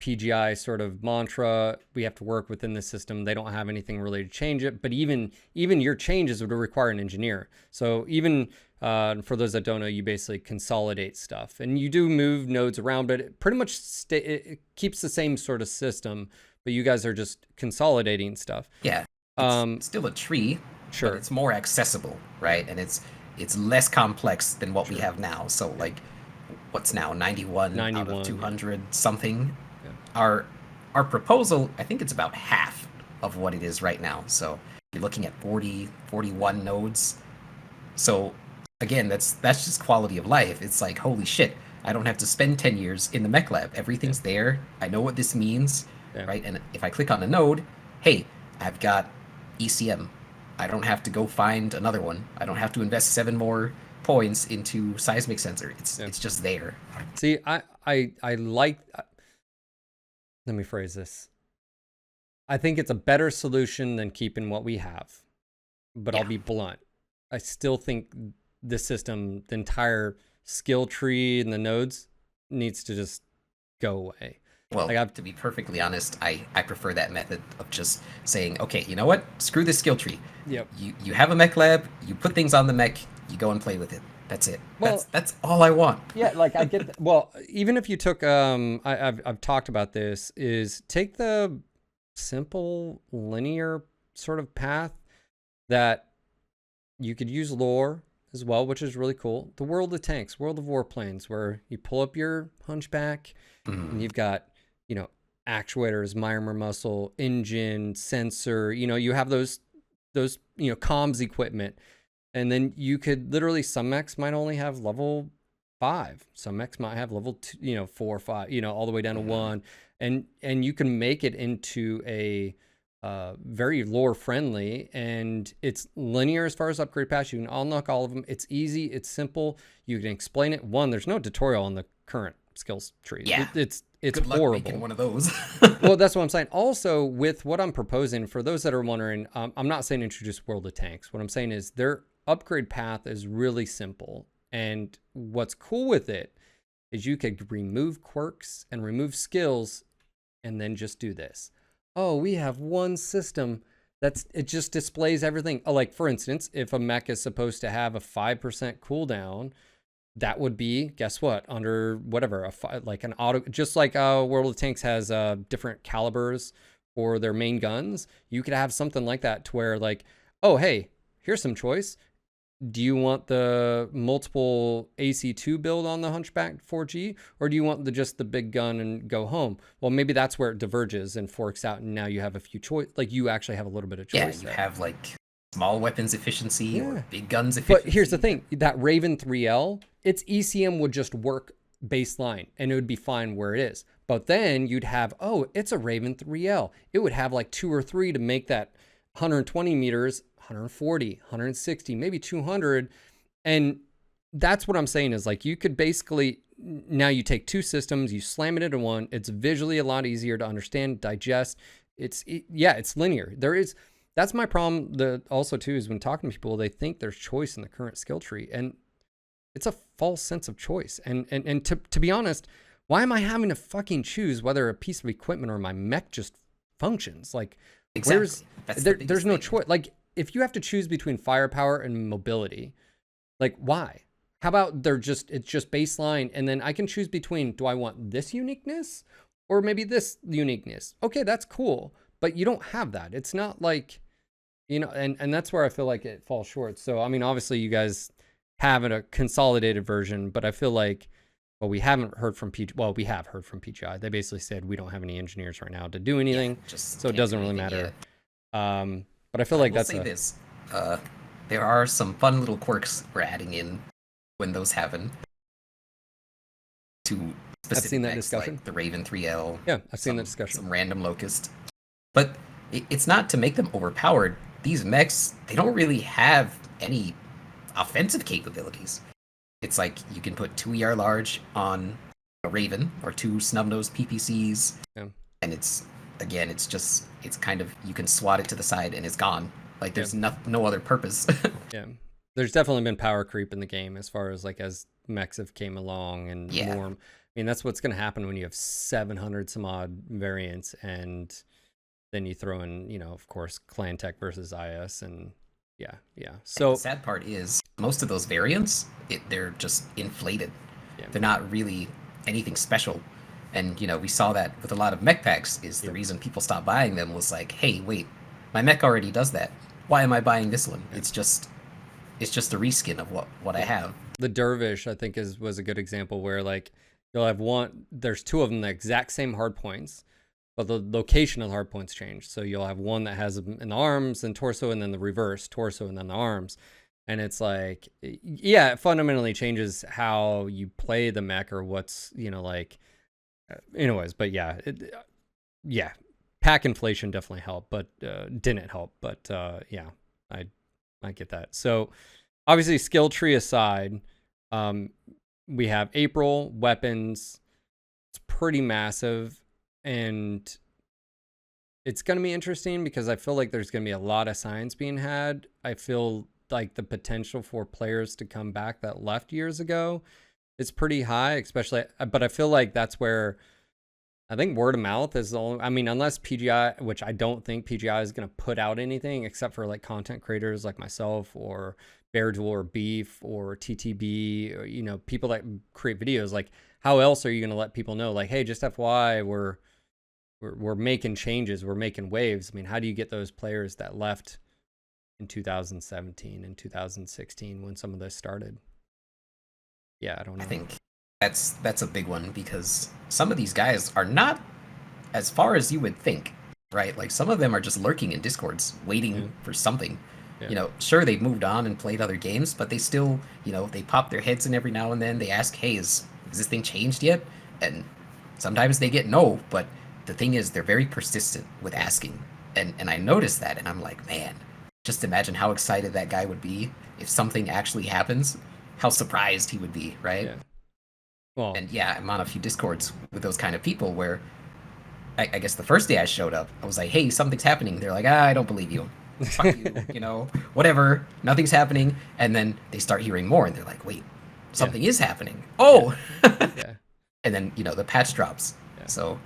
PGI sort of mantra, we have to work within the system. They don't have anything really to change it. But even your changes would require an engineer. So even for those that don't know, you basically consolidate stuff. And you do move nodes around, but it pretty much it keeps the same sort of system. But you guys are just consolidating stuff. Yeah, it's still a tree, sure, but it's more accessible, right? And it's less complex than what we have now. So, like, what's now 91 out of 200 something? Yeah. Our proposal, I think it's about half of what it is right now. So you're looking at 41 nodes. So again, that's just quality of life. It's like, holy shit, I don't have to spend 10 years in the mech lab. Everything's there. I know what this means. Yeah. Right? And if I click on a node, hey, I've got ECM. I don't have to go find another one. I don't have to invest 7 more points into seismic sensor. It's just there. See, I like, let me phrase this. I think it's a better solution than keeping what we have. But I'll be blunt. I still think the system, the entire skill tree and the nodes needs to just go away. Well, to be perfectly honest, I prefer that method of just saying, okay, you know what? Screw this skill tree. Yep. You have a mech lab, you put things on the mech, you go and play with it. That's it. Well, that's all I want. Yeah, like I get that. Well, even if you took I've talked about this, is take the simple linear sort of path that you could use lore as well, which is really cool. The World of Tanks, World of Warplanes, where you pull up your hunchback and you've got, actuators, myomer muscle, engine, sensor, you have those, comms equipment. And then you could literally, some mechs might only have level 5. Some mechs might have level 2, 4 or 5, all the way down to 1. And you can make it into a very lore friendly, and it's linear as far as upgrade paths. You can unlock all of them. It's easy. It's simple. You can explain it. There's no tutorial on the current skills tree. Yeah. It's Good luck horrible. Making one of those. Well, that's what I'm saying. Also, with what I'm proposing, for those that are wondering, I'm not saying introduce World of Tanks. What I'm saying is their upgrade path is really simple. And what's cool with it is you could remove quirks and remove skills and then just do this. Oh, we have one system it just displays everything. Like, for instance, if a mech is supposed to have a 5% cooldown, that would be, guess what, under whatever, like an auto, just like World of Tanks has different calibers for their main guns. You could have something like that to where, like, oh, hey, here's some choice. Do you want the multiple AC2 build on the Hunchback 4G, or do you want just the big gun and go home? Well, maybe that's where it diverges and forks out, and now you have a few choice. Like, you actually have a little bit of choice. Yeah, you have like small weapons efficiency or big guns efficiency. But here's the thing: that Raven 3L, its ECM would just work baseline, and it would be fine where it is. But then you'd have, oh, it's a Raven 3L. It would have like 2 or 3 to make that 120 meters, 140, 160, maybe 200. And that's what I'm saying is like, you could basically, now you take 2 systems, you slam it into one. It's visually a lot easier to understand, digest. It's linear. That's my problem. Also too, is when talking to people, they think there's choice in the current skill tree, and it's a false sense of choice. And to be honest, why am I having to fucking choose whether a piece of equipment or my mech just functions? Like, Exactly. there's no choice. Like, if you have to choose between firepower and mobility, like, why? How about it's just baseline, and then I can choose between, do I want this uniqueness or maybe this uniqueness? Okay, that's cool, but you don't have that. It's not like, and that's where I feel like it falls short. So, I mean, obviously you guys have a consolidated version, but I feel like, well, we haven't heard from PGI. Well, we have heard from PGI. They basically said we don't have any engineers right now to do anything, so it doesn't really matter. But I feel like that's this. There are some fun little quirks we're adding in when those happen. To specific I've seen that mechs, discussion. like the Raven 3L. Yeah, I've seen that discussion. Some random locust, but it's not to make them overpowered. These mechs, they don't really have any offensive capabilities. It's like you can put 2 ER large on a Raven or 2 snub-nosed PPCs, and it's kind of, you can swat it to the side and it's gone. Like, there's no other purpose. Yeah, there's definitely been power creep in the game as far as like as mechs have came along and more. I mean, that's what's going to happen when you have 700 some odd variants, and then you throw in, of course, Clan Tech versus IS, and So the sad part is most of those variants, they're just inflated. Yeah. They're not really anything special. And, we saw that with a lot of mech packs. Is the reason people stopped buying them was like, hey, wait, my mech already does that. Why am I buying this one? It's just a reskin of what I have. The Dervish, I think, was a good example where, like, you'll have there's 2 of them, the exact same hard points, but the location of the hard points change. So you'll have one that has in the arms and torso, and then the reverse, torso and then the arms. And it's like, it fundamentally changes how you play the mech, or what's, anyways, but pack inflation definitely helped, but didn't help. But I get that. So obviously, skill tree aside, we have April weapons. It's pretty massive, and it's going to be interesting because I feel like there's going to be a lot of science being had. I feel like the potential for players to come back that left years ago is pretty high, especially, but I feel like that's where I think word of mouth is the only, I mean, unless PGI, which I don't think PGI is going to put out anything except for like content creators like myself or Bear Cl4w or Beef or TTB, or, people that create videos. Like, how else are you going to let people know, like, hey, just FYI, we're making changes, we're making waves? I mean, how do you get those players that left in 2017 and 2016 when some of this started? I don't know. I think that's a big one, because some of these guys are not as far as you would think, right? Like, some of them are just lurking in Discords waiting for something. Sure, they've moved on and played other games, but they still, they pop their heads in every now and then. They ask, hey, is this thing changed yet? And sometimes they get no, but the thing is, they're very persistent with asking. And I noticed that, and I'm like, man, just imagine how excited that guy would be if something actually happens. How surprised he would be, right? Well, and I'm on a few Discords with those kind of people where I guess the first day I showed up, I was like, hey, something's happening. They're like, I don't believe you. Fuck you, whatever, nothing's happening. And then they start hearing more, and they're like, wait, something is happening. Oh! And then, the patch drops. So,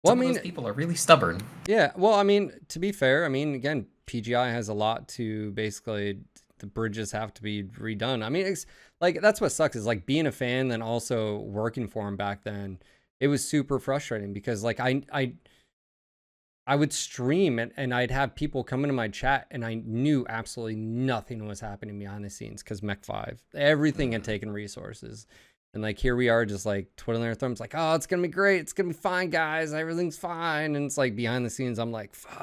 some of those people are really stubborn. Yeah, well, I mean, to be fair, I mean, again, PGI has a lot to basically, the bridges have to be redone. I mean, it's like, that's what sucks, is like being a fan, then also working for him back then. It was super frustrating because, like, I would stream and I'd have people come into my chat, and I knew absolutely nothing was happening behind the scenes because Mech4w, everything had taken resources. And like, here we are just like twiddling our thumbs, like, oh, it's going to be great. It's going to be fine, guys. Everything's fine. And it's like behind the scenes, I'm like, fuck,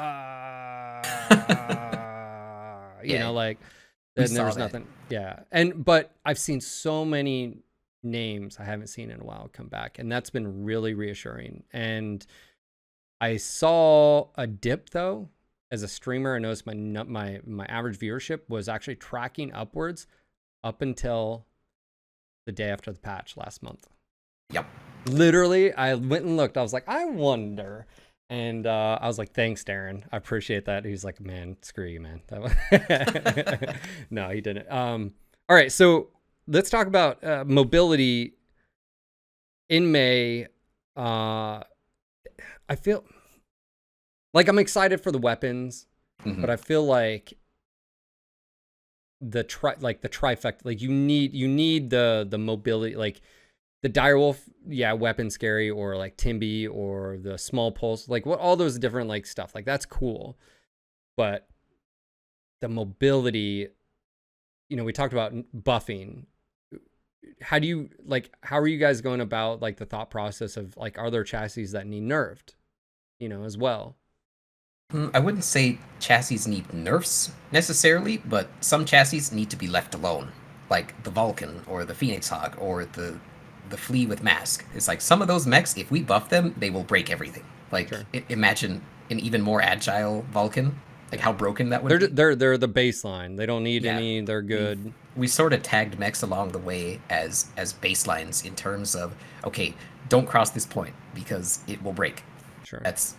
like, and there was nothing. Yeah. But I've seen so many names I haven't seen in a while come back, and that's been really reassuring. And I saw a dip though as a streamer. I noticed my average viewership was actually tracking upwards up until the day after the patch last month. Yep. Literally, I went and looked. I was like, I wonder. And I was like, thanks, Darren. I appreciate that. He's like, man, screw you, man. No, he didn't. All right, so let's talk about mobility in May. I feel like I'm excited for the weapons, but I feel like the trifecta, like you need the mobility, like the direwolf, yeah, weapon scary, or like Timby, or the small pulse, like what, all those different like stuff, like that's cool. But the mobility, you know, we talked about buffing. How are you guys going about like the thought process of like, are there chassis that need nerfed, you know, as well? I wouldn't say chassis need nerfs necessarily, but some chassis need to be left alone, like the Vulcan or the Phoenix Hawk or the Flea with mask. It's like some of those mechs, if we buff them, they will break everything. Like Sure. Imagine an even more agile Vulcan, like how broken that would be. They're the baseline. They don't need any. They're good. We sort of tagged mechs along the way as baselines in terms of, okay, don't cross this point because it will break. Sure. That's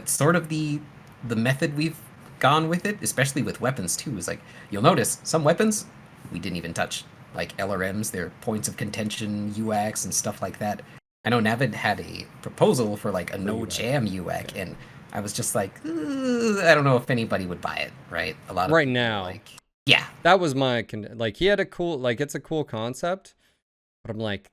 sort of the method we've gone with it, especially with weapons too. Is like, you'll notice some weapons we didn't even touch, like LRMs, their points of contention, UACs, and stuff like that. I know Navid had a proposal for like a no jam UAC, and I was just like, I don't know if anybody would buy it, right? A lot of right now, like, yeah, that was my like. He had a cool, like, it's a cool concept, but I'm like,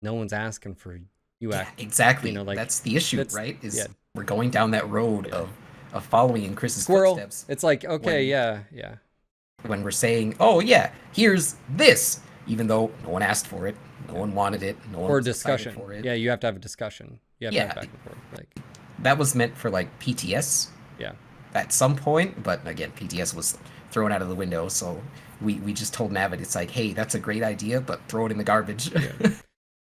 no one's asking for UAC. Yeah, exactly. You know, like, that's the issue, right? Is we're going down that road of following in Chris's footsteps. It's like, okay, yeah. When we're saying, oh yeah, here's this, even though no one asked for it, no one wanted it, no one was discussion for it. Yeah, you have to have a discussion. You have to have back and forth. Like, that was meant for like PTS. Yeah. At some point, but again, PTS was thrown out of the window, so we just told Navid, it's like, hey, that's a great idea, but throw it in the garbage.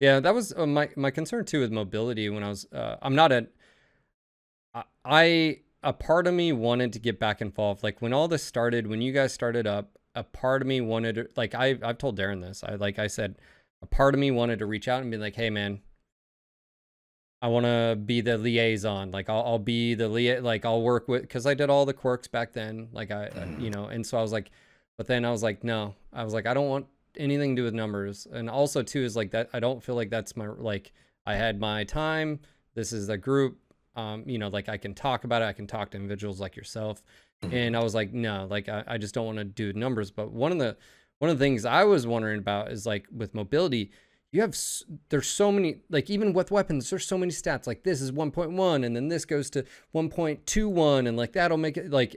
Yeah, that was my concern too with mobility. When I was, I'm not a part of me wanted to get back involved. Like when all this started, when you guys started up, a part of me wanted to, like, I've told Darren this. I said, a part of me wanted to reach out and be like, hey man, I want to be the liaison. Like I'll be the like I'll work with, cause I did all the quirks back then. Like you know, and so I was like, but then I was like, no, I was like, I don't want anything to do with numbers. And also too, is like that, I don't feel like that's my, like, I had my time. This is the group. You know, like I can talk about it. I can talk to individuals like yourself. And I was like, no, like I just don't want to do numbers. But one of the things I was wondering about is like with mobility, there's so many, like even with weapons, there's so many stats. Like this is 1.1 and then this goes to 1.21 and like that'll make it like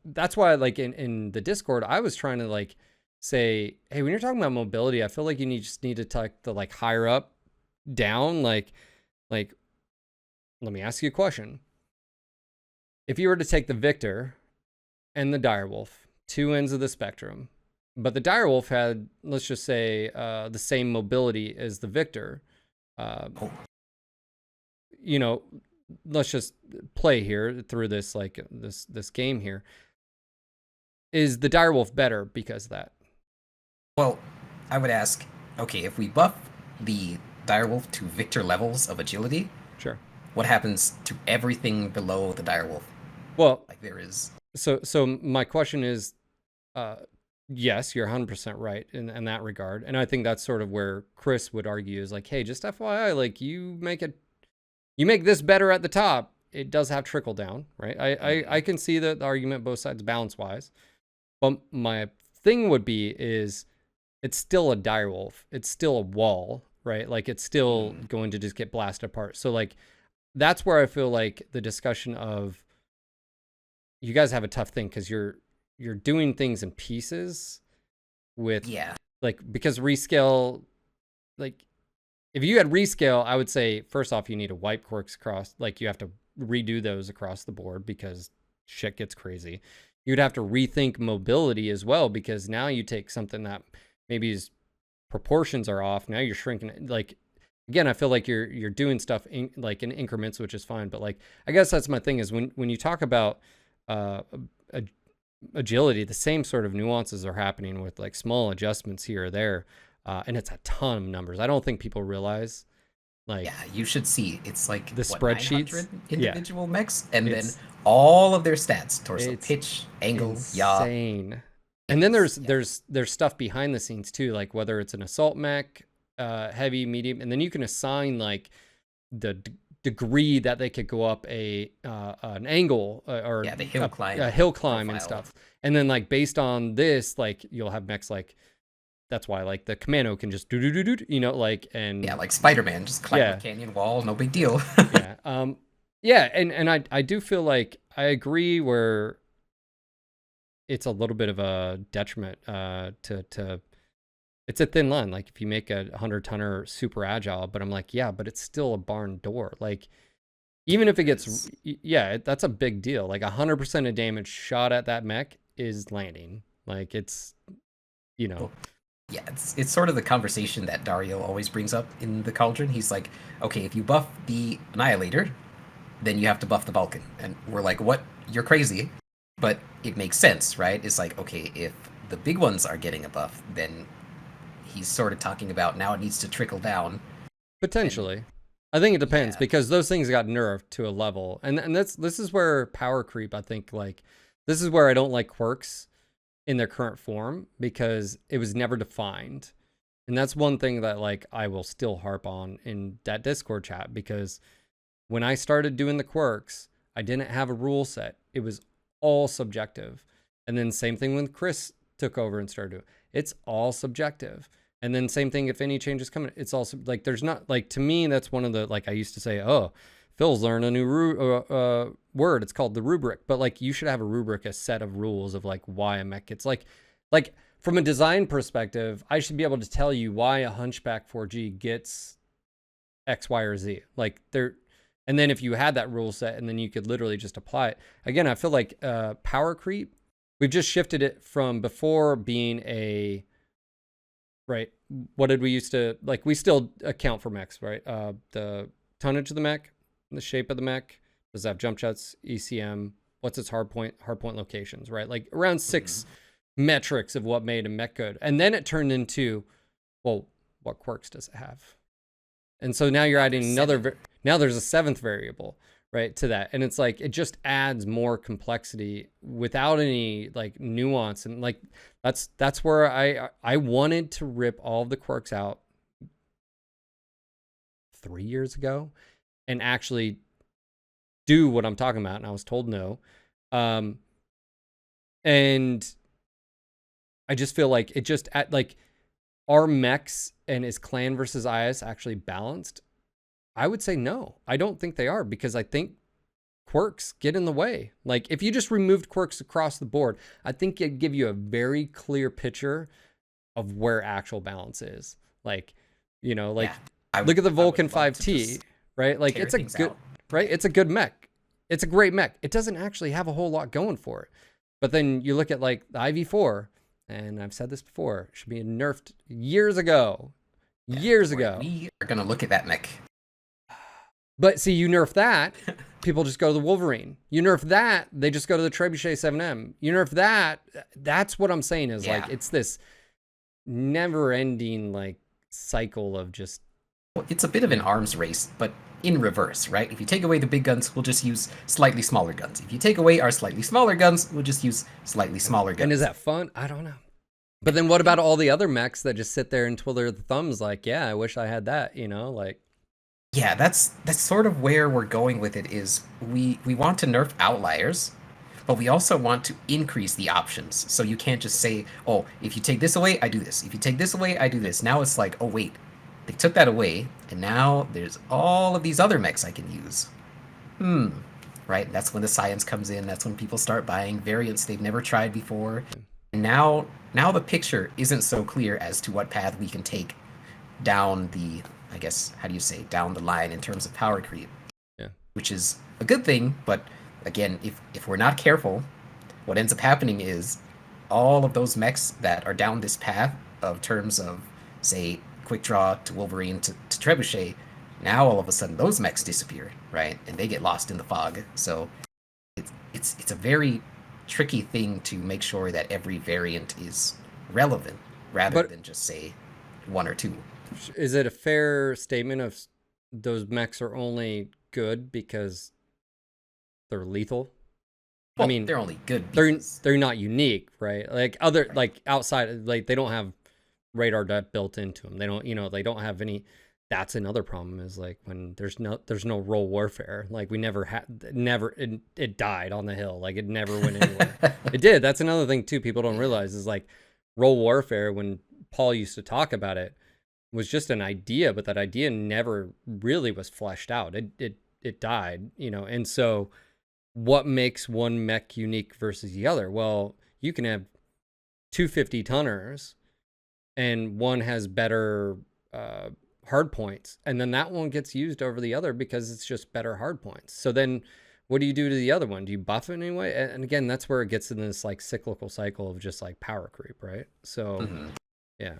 that's why like in the Discord, I was trying to like say, hey, when you're talking about mobility, I feel like you just need to talk the like higher up down, like let me ask you a question. If you were to take the Victor and the Direwolf, two ends of the spectrum, but the Direwolf had, let's just say, the same mobility as the Victor, you know, let's just play here through this, like this game here. Is the Direwolf better because of that? Well, I would ask, okay, if we buff the Direwolf to Victor levels of agility, sure, what happens to everything below the Direwolf? Well, like there is. So my question is, yes, you're 100% right in that regard, and I think that's sort of where Chris would argue is like, hey, just FYI, like you make this better at the top. It does have trickle down, right? I can see the argument both sides balance wise, but my thing would be is it's still a Direwolf. It's still a wall, right? Like it's still going to just get blasted apart. So like that's where I feel like the discussion of you guys have a tough thing because you're doing things in pieces with like, because rescale, like if you had rescale, I would say first off you need to wipe quirks across, like you have to redo those across the board because shit gets crazy. You'd have to rethink mobility as well, because now you take something that maybe his proportions are off. Now you're shrinking it. Like, again, I feel like you're doing stuff in increments, which is fine. But like, I guess that's my thing is when you talk about agility, the same sort of nuances are happening with like small adjustments here or there, and it's a ton of numbers. I don't think people realize. Like, Yeah, you should see. It's like the spreadsheets, 900 individual mechs, and then it's all of their stats: torso, it's pitch, angle, yaw. insane. And then Yeah. there's stuff behind the scenes too, like whether it's an assault mech, heavy, medium, and then you can assign like the degree that they could go up an angle or Yeah, the hill climb, a hill climb and profile. stuff. And then like based on this, like you'll have mechs like that's why like the commando can just do, you know, like and Yeah, like Spider-Man, just climb yeah, a canyon wall, no big deal. yeah, yeah, and I do feel like I agree where it's a little bit of a detriment to it's a thin line. Like if you make a 100-tonner super agile, but I'm like, yeah, but it's still a barn door. Like even if it gets, yeah, that's a big deal. Like 100% of damage shot at that mech is landing. Like it's, you know. Yeah, it's sort of the conversation that Dario always brings up in the Cauldron. He's like, okay, if you buff the Annihilator, then you have to buff the Vulcan. And we're like, what? You're crazy. But it makes sense, right? It's like, okay, if the big ones are getting a buff, then he's sort of talking about now it needs to trickle down. Potentially. I think it depends Yeah. because those things got nerfed to a level. And this is where power creep, I think, like this is where I don't like quirks in their current form because it was never defined. And that's one thing that like I will still harp on in that Discord chat because when I started doing the quirks, I didn't have a rule set. It was all subjective. And then same thing when Chris took over and started doing it. It's all subjective. And then same thing if any changes come, it's also like there's not like to me that's one of the like I used to say, oh, Phil's learned a new word. It's called the rubric. But like you should have a rubric, a set of rules of like why a mech gets like from a design perspective, I should be able to tell you why a Hunchback 4G gets X, Y, or Z. Like there, and then if you had that rule set, and then you could literally just apply it. Again, I feel like power creep. We've just shifted it from before being a right. What did we used to like? We still account for mechs, right? The tonnage of the mech, the shape of the mech. Does it have jump jets, ECM? What's its hard point locations, right? Like around 6 metrics of what made a mech good. And then it turned into, well, what quirks does it have? And so now you're adding another, now there's a 7th variable, right, to that. And it's like, it just adds more complexity without any like nuance. And like, that's where I wanted to rip all of the quirks out 3 years ago and actually do what I'm talking about. And I was told no. And I just feel like it just like are mechs and is clan versus IS actually balanced? I would say no. I don't think they are because I think quirks get in the way. Like if you just removed quirks across the board, I think it'd give you a very clear picture of where actual balance is. Like, you know, like look at the Vulcan 5T, right? Like it's a good, right? It's a good mech. It's a great mech. It doesn't actually have a whole lot going for it. But then you look at like the IV4, and I've said this before, it should be nerfed years ago. Years ago. We are going to look at that mech. But see, you nerf that, people just go to the Wolverine. You nerf that, they just go to the Trebuchet 7M. You nerf that, that's what I'm saying is like, it's this never-ending like cycle of just... Well, it's a bit of an arms race, but in reverse, right? If you take away the big guns, we'll just use slightly smaller guns. If you take away our slightly smaller guns, we'll just use slightly smaller guns. And is that fun? I don't know. But then what about all the other mechs that just sit there and twiddle their thumbs like, yeah, I wish I had that, you know, like... Yeah, that's sort of where we're going with it is we want to nerf outliers, but we also want to increase the options. So you can't just say, oh, if you take this away, I do this. If you take this away, I do this. Now it's like, oh, wait, they took that away, and now there's all of these other mechs I can use. Right? That's when the science comes in. That's when people start buying variants they've never tried before. And now the picture isn't so clear as to what path we can take down the, I guess, how do you say, down the line in terms of power creep. Yeah. Which is a good thing, but again, if we're not careful, what ends up happening is all of those mechs that are down this path of terms of, say, quick draw to Wolverine to Trebuchet, now all of a sudden those mechs disappear, right? And they get lost in the fog. So it's a very tricky thing to make sure that every variant is relevant rather But than just say one or two. is it a fair statement of those mechs are only good because they're lethal? Well, I mean, they're only good they're because they're not unique, right? Like other right. like outside, like they don't have radar depth built into them. They don't, they don't have any. That's another problem is like when there's no role warfare. Like we never had, never it died on the hill. Like it never went anywhere. It did. That's another thing too. People don't Yeah. realize is like role warfare. When Paul used to talk about it, was just an idea, but that idea never really was fleshed out. It died, and so what makes one mech unique versus the other? Well, you can have 250 tonners and one has better hard points, and then that one gets used over the other because it's just better hard points. So then what do you do to the other one? Do you buff it anyway? And again, that's where it gets in this like cyclical cycle of just like power creep, right? So yeah,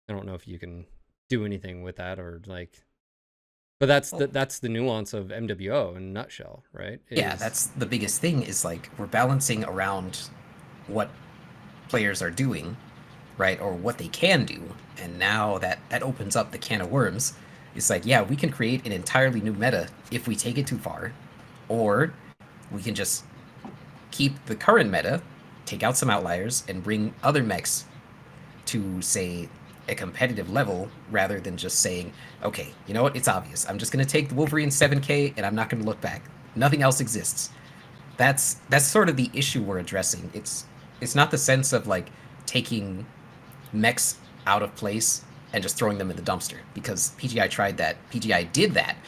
I don't know if you can do anything with that or like, but that's the nuance of MWO in a nutshell, right? Yeah, that's the biggest thing is like we're balancing around what players are doing, right, or what they can do, and now that opens up the can of worms. It's like, yeah, we can create an entirely new meta if we take it too far, or we can just keep the current meta, take out some outliers, and bring other mechs to, say, a competitive level rather than just saying, okay, you know what, it's obvious. I'm just going to take the Wolverine 7K and I'm not going to look back. Nothing else exists. That's sort of the issue we're addressing. It's not the sense of like taking mechs out of place and just throwing them in the dumpster, because PGI tried that. PGI did that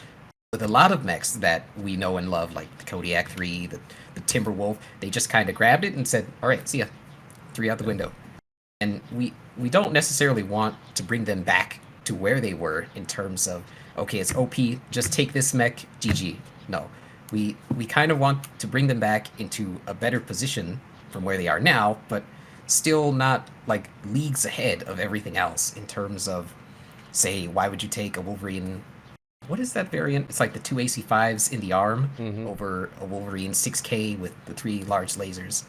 with a lot of mechs that we know and love, like the Kodiak 3, the Timberwolf. They just kind of grabbed it and said, all right, see ya. 3 out the window. And we don't necessarily want to bring them back to where they were in terms of, okay, it's OP, just take this mech, GG. No. We kind of want to bring them back into a better position from where they are now, but still not like leagues ahead of everything else in terms of, say, why would you take a Wolverine? What is that variant? It's like the 2 AC5s in the arm over a Wolverine 6K with the 3 large lasers.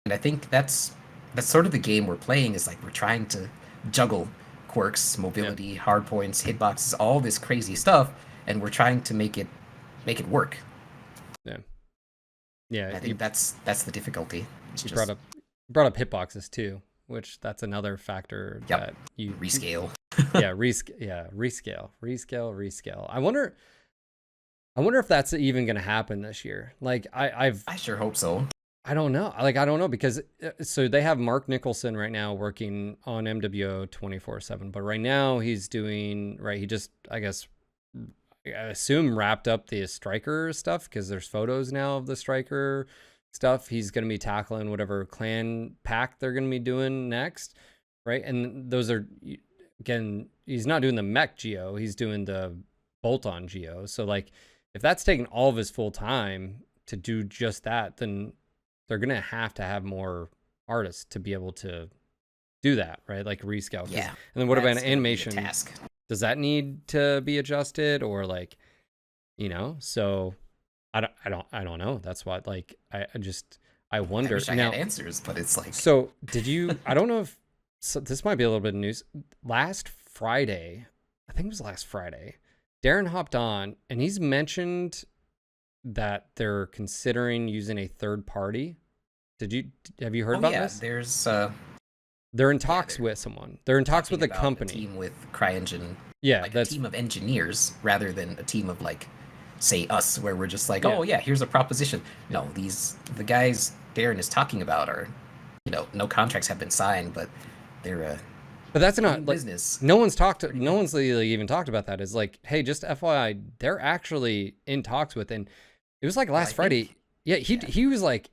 And I think that's sort of the game we're playing, is like we're trying to juggle quirks, mobility, hardpoints, hitboxes, all this crazy stuff, and we're trying to make it work. Yeah. Yeah. I think that's the difficulty. It's you just brought up hitboxes too, which that's another factor that you rescale. Rescale. I wonder if that's even going to happen this year. Like I sure hope so. I don't know. Like I don't know, because so they have Mark Nicholson right now working on MWO 24/7, but right now he's doing he just, I assume, wrapped up the striker stuff, because there's photos now of the striker stuff. He's going to be tackling whatever clan pack they're going to be doing next, right? And those are, again, he's not doing the mech geo, he's doing the bolt-on geo. So like if that's taking all of his full time to do just that, then they're going to have more artists to be able to do that, right? Like rescale. Yeah. And then what about animation? Task. Does that need to be adjusted, or like, so I don't know. That's why, like, I wonder. I wish I had answers, but it's like, so did you, I don't know if, so this might be a little bit of news. Last Friday, I think it was last Friday, Darren hopped on and he's mentioned that they're considering using a third party. Have you heard about this? There's they're in talks with someone. They're in talks with a company. A team with CryEngine. Yeah, like that's a team of engineers rather than a team of, like, say, us, where we're just like, Yeah. oh yeah, here's a proposition. No, the guys Darren is talking about are, no contracts have been signed, but they're but that's not like, business. No one's really even talked about that. Is like, hey, just FYI, they're actually in talks with, and it was like last Friday. He was like,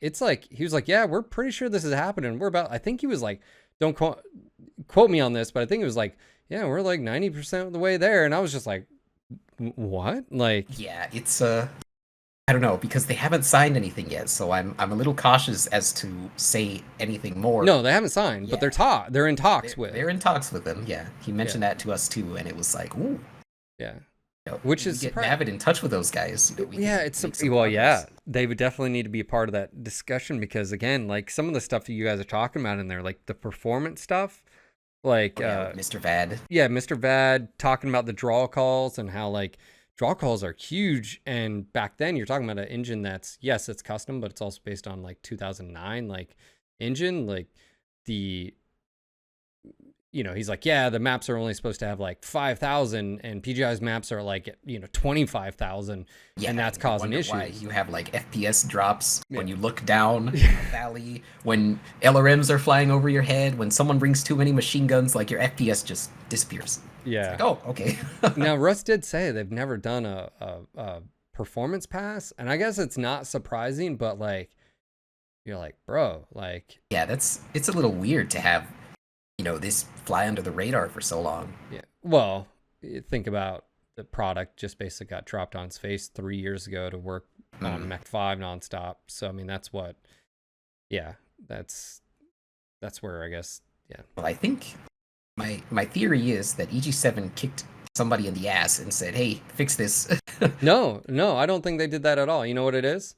yeah, we're pretty sure this is happening. I think he was like, don't quote me on this, but I think it was like, yeah, we're like 90% of the way there. And I was just like, what? Like, yeah, it's I don't know because they haven't signed anything yet, so I'm a little cautious as to say anything more. No, they haven't signed, but Yeah, they're in talks they're with. in talks with them. Yeah, he Yeah, mentioned that to us too, and it was like, ooh, yeah. maybe Which we is get surprising. Navid in touch with those guys. We Yeah, can it's make some well, yeah. progress. They would definitely need to be a part of that discussion because again, like some of the stuff that you guys are talking about in there, like the performance stuff, like Oh yeah, with Mr. Vad. yeah, Mr. Vad talking about the draw calls and how like draw calls are huge. And back then you're talking about an engine that's yes, it's custom, but it's also based on like 2009 like engine, like the he's like, yeah, the maps are only supposed to have like 5,000 and PGI's maps are like, 25,000 Yeah, and that's and you causing wonder why issues. you have like FPS drops Yeah. when you look down a valley, when LRMs are flying over your head, when someone brings too many machine guns, like your FPS just disappears. It's Yeah. like, oh, okay. Now, Russ did say they've never done a performance pass. And I guess it's not surprising, but like, you're like, bro, like, Yeah, it's a little weird to have, this fly under the radar for so long. yeah. Well, think about the product just basically got dropped on its face 3 years ago to work on Mm. Mech 5 nonstop. So, I mean, that's what, yeah, that's where I guess, yeah. Well, I think my theory is that EG7 kicked somebody in the ass and said, "Hey, fix this." No, no, I don't think they did that at all. You know what it is?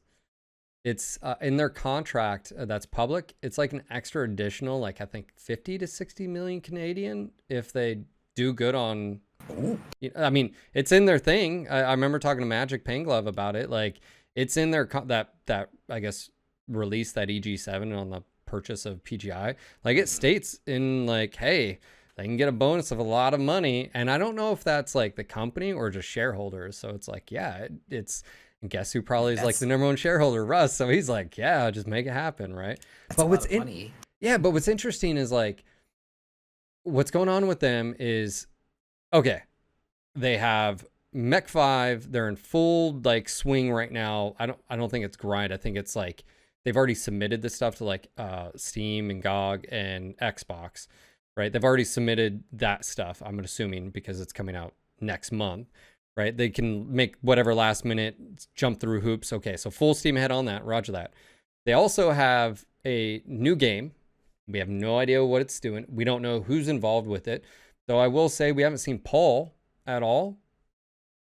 It's in their contract that's public. It's like an extra additional, like I think 50 to 60 million Canadian if they do good on. Ooh, I mean, it's in their thing. I remember talking to Magic Painglove about it. Like, it's in their that I guess release that EG7 on the purchase of PGI. Like, it states in like, hey, they can get a bonus of a lot of money, and I don't know if that's like the company or just shareholders. So it's like, yeah, it's. And guess who probably is like that's the number one shareholder, Russ. So he's like, yeah, just make it happen, right? that's a But lot of money. but what's interesting is like what's going on with them is okay, they have Mech 5, they're in full like swing right now. I don't think it's grind. I think it's like they've already submitted this stuff to like Steam and GOG and Xbox, right? They've already submitted that stuff, I'm assuming, because it's coming out next month, right? They can make whatever last minute jump through hoops. Okay, so full steam ahead on that. Roger that. They also have a new game. We have no idea what it's doing. We don't know who's involved with it. Though I will say we haven't seen Paul at all.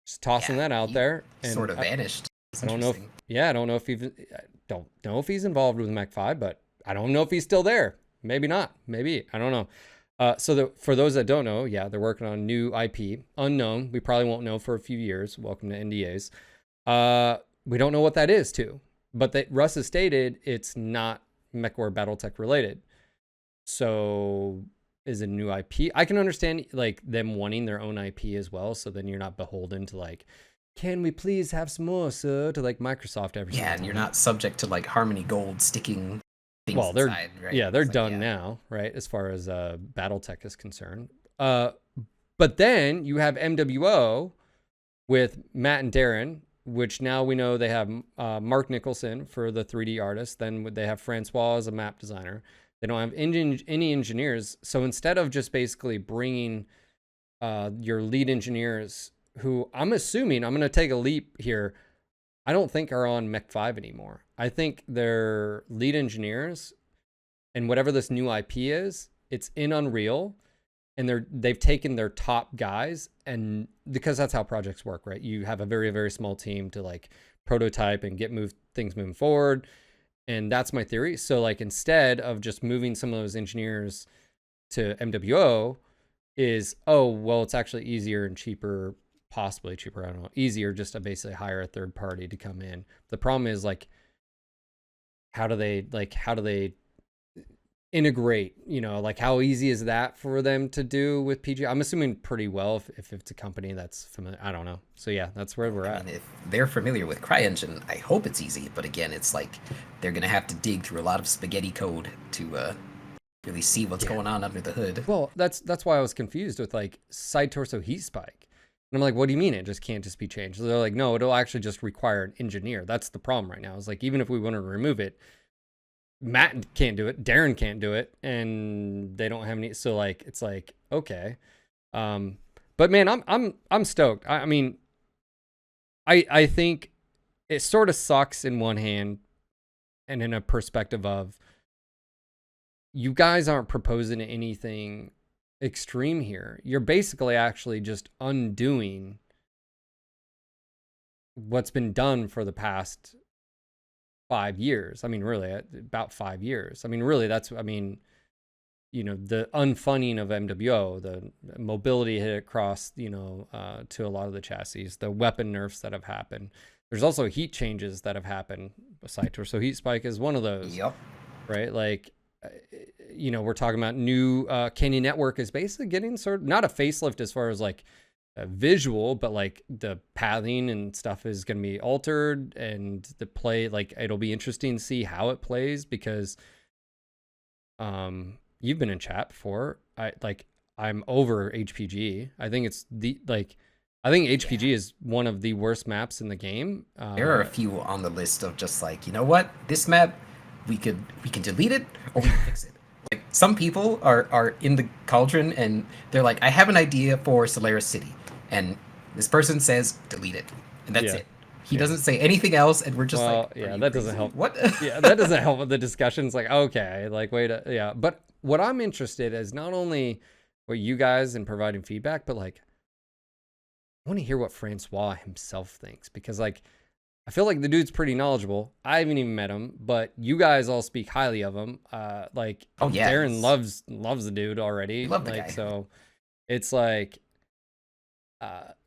Just tossing Yeah, that out he there. sort And of vanished. It's I don't know if interesting. I don't know if I don't know if he's involved with Mech 5, but I don't know if he's still there. Maybe not. Maybe. I don't know. For those that don't know, yeah, they're working on new IP, unknown. We probably won't know for a few years. Welcome to NDAs. We don't know what that is too, but Russ has stated it's not MechWarrior BattleTech related. So is a new IP. I can understand like them wanting their own IP as well. So then you're not beholden to like, can we please have some more, sir? To like Microsoft every Yeah, single and you're time. not subject to like Harmony Gold sticking things Well, they're inside, right? yeah, they're It's like, done yeah, now, right? As far as BattleTech is concerned. Uh, but then you have MWO with Matt and Darren, which now we know they have Mark Nicholson for the 3D artist. Then they have Francois as a map designer. They don't have any engineers. So instead of just basically bringing your lead engineers, who I'm assuming, I'm going to take a leap here, I don't think are on Mech 5 anymore. I think they're lead engineers, and whatever this new IP is, it's in Unreal, and they've taken their top guys, and because that's how projects work, right? You have a very very small team to like prototype and get things moving forward, and that's my theory. So like instead of just moving some of those engineers to MWO, is oh well, it's actually easier and cheaper, possibly cheaper, I don't know, easier just to basically hire a third party to come in. The problem is like how do they integrate, like how easy is that for them to do with PG? I'm assuming pretty well if it's a company that's familiar. I don't know. So yeah, that's where we're I at. mean, if they're familiar with CryEngine, I hope it's easy. But again, it's like they're gonna have to dig through a lot of spaghetti code to really see what's Yeah. going on under the hood. Well, that's why I was confused with like side torso heat spike. And I'm like, what do you mean it just can't just be changed? So they're like, no, it'll actually just require an engineer. That's the problem right now. It's like even if we wanted to remove it, Matt can't do it, Darren can't do it, and they don't have any. So like, it's like okay, but man, I'm stoked. I mean, I think it sort of sucks in one hand and in a perspective of you guys aren't proposing anything extreme here. You're basically actually just undoing what's been done for the past 5 years. I mean, really, about 5 years. I mean, really, that's, I mean, you know, the unfunning of MWO, the mobility hit across, you know, to a lot of the chassis, the weapon nerfs that have happened. There's also heat changes that have happened. Side torso heat spike is one of those. Yep. Right? Like, you know, we're talking about new Canyon Network is basically getting sort of not a facelift as far as like a visual, but like the pathing and stuff is going to be altered, and the play, like, it'll be interesting to see how it plays, because you've been in chat before. I'm over HPG. I think it's I think HPG is one of the worst maps in the game. There are a few on the list of just like, you know what, this map, we can delete it or we can fix it. Like, some people are in the Cauldron and they're like, I have an idea for Solaris City, and this person says delete it, and that's it. He doesn't say anything else, and we're just like, yeah, that doesn't help. What? Yeah, that doesn't help with the discussions. Like, okay, like, wait, yeah. But what I'm interested is not only what you guys in providing feedback, but like, I want to hear what Francois himself thinks, because like, I feel like the dude's pretty knowledgeable. I haven't even met him, but you guys all speak highly of him. Like, oh yeah, Darren loves the dude already. Love the like, guy. So it's like,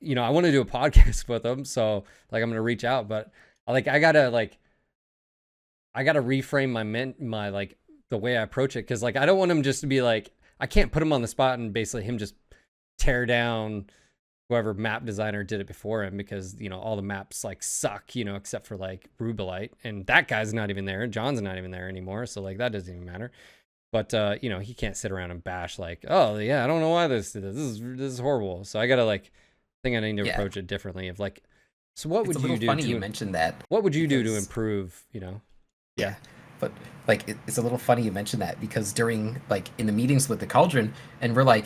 you know, I want to do a podcast with him, so like, I'm gonna reach out, but like, I gotta reframe my like the way I approach it, because like, I don't want him just to be like, I can't put him on the spot and basically him just tear down whoever map designer did it before him, because, you know, all the maps like suck, you know, except for like Rubelite, and that guy's not even there. John's not even there anymore, so like, that doesn't even matter. But you know, he can't sit around and bash like, oh yeah, I don't know why this is horrible. So I gotta like, think I need to approach it differently. Of like, so what would you do? Funny you mentioned that. What would you do to improve? You know? Yeah. But like, it's a little funny you mentioned that, because during like in the meetings with the Cauldron, and we're like,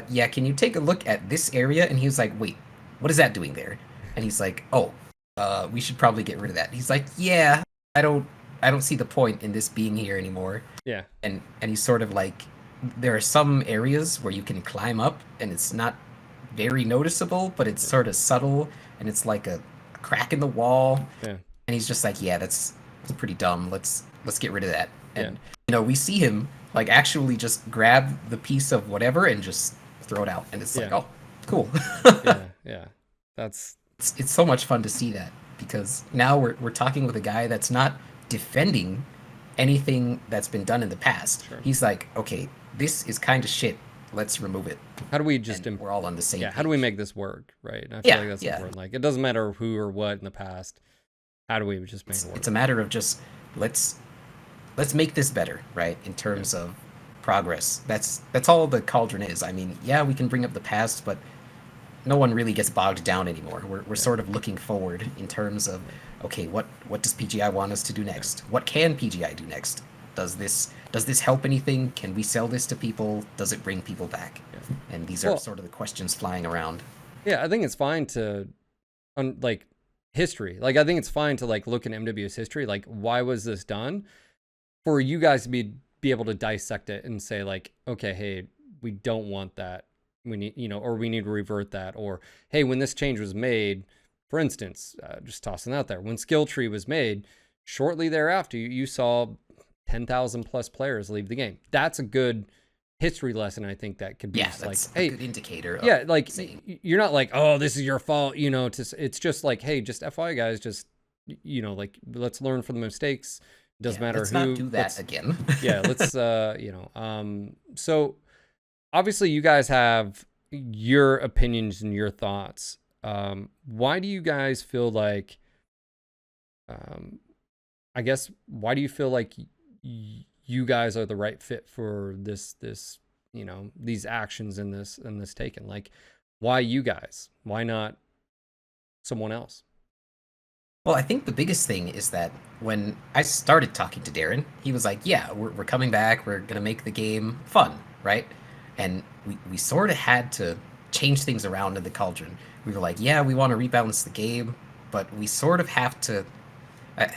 yeah, can you take a look at this area? And he was like, wait, what is that doing there? And he's like, oh, we should probably get rid of that. And he's like, yeah, I don't see the point in this being here anymore. Yeah. And he's sort of like, there are some areas where you can climb up and it's not very noticeable, but it's sort of subtle, and it's like a crack in the wall. Yeah. And he's just like, yeah, that's pretty dumb. Let's get rid of that. And you know, we see him like actually just grab the piece of whatever and just throw it out, and it's like, oh, cool. Yeah. That's it's so much fun to see that, because now we're talking with a guy that's not defending anything that's been done in the past. Sure. He's like, okay, this is kind of shit. Let's remove it. How do we just we're all on the same page. How do we make this work, right? And I feel like that's important. Like, it doesn't matter who or what in the past. How do we just make it work? It's a matter of just let's make this better, right? In terms of progress. That's all the Cauldron is. I mean, yeah, we can bring up the past, but no one really gets bogged down anymore. We're sort of looking forward in terms of, okay, what does PGI want us to do next? What can PGI do next? Does this help anything? Can we sell this to people? Does it bring people back? And these are sort of the questions flying around. Yeah, I think it's fine to, like, history. Like, I think it's fine to like look at MW's history. Like, why was this done? For you guys to be able to dissect it and say like, okay, hey, we don't want that. We need, you know, or we need to revert that. Or, hey, when this change was made, for instance, just tossing out there, when Skill Tree was made, shortly thereafter, you saw 10,000 plus players leave the game. That's a good history lesson, I think, that could be like, hey, a good indicator. Yeah, like, you're not like, oh, this is your fault, you know. It's just like, hey, just FYI, guys, just, you know, like, let's learn from the mistakes. Doesn't matter let's who. Not do that again. Yeah, let's you know. So obviously, you guys have your opinions and your thoughts. Why do you guys feel like? I guess, why do you feel like you guys are the right fit for this, you know, these actions in this taken? Like, why you guys? Why not someone else? Well, I think the biggest thing is that when I started talking to Darren, he was like, yeah, we're coming back. We're going to make the game fun, right? And we sort of had to change things around in the Cauldron. We were like, yeah, we want to rebalance the game, but we sort of have to I,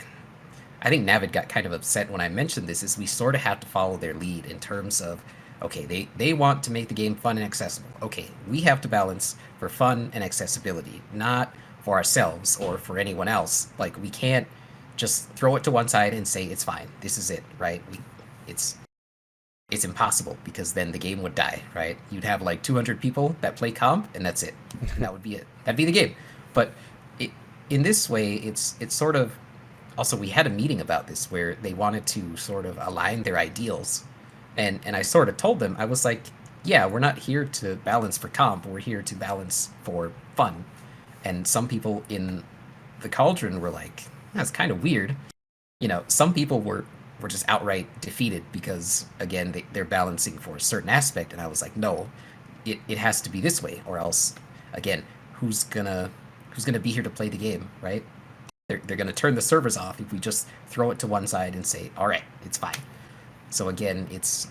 I think Navid got kind of upset when I mentioned this. Is we sort of have to follow their lead in terms of, okay, they want to make the game fun and accessible. Okay, we have to balance for fun and accessibility, not for ourselves or for anyone else. Like we can't just throw it to one side and say it's fine. This is it, right? It's it's impossible because then the game would die, right? You'd have like 200 people that play comp, and that's it. And that would be it. That'd be the game. But it, in this way, it's sort of also we had a meeting about this where they wanted to sort of align their ideals, and I sort of told them I was like, yeah, we're not here to balance for comp. We're here to balance for fun. And some people in the Cauldron were like, that's kind of weird. Some people were just outright defeated because again they're balancing for a certain aspect, and I was like, no, it has to be this way, or else again, who's gonna be here to play the game, right? They're gonna turn the servers off if we just throw it to one side and say, all right, it's fine. So again, it's,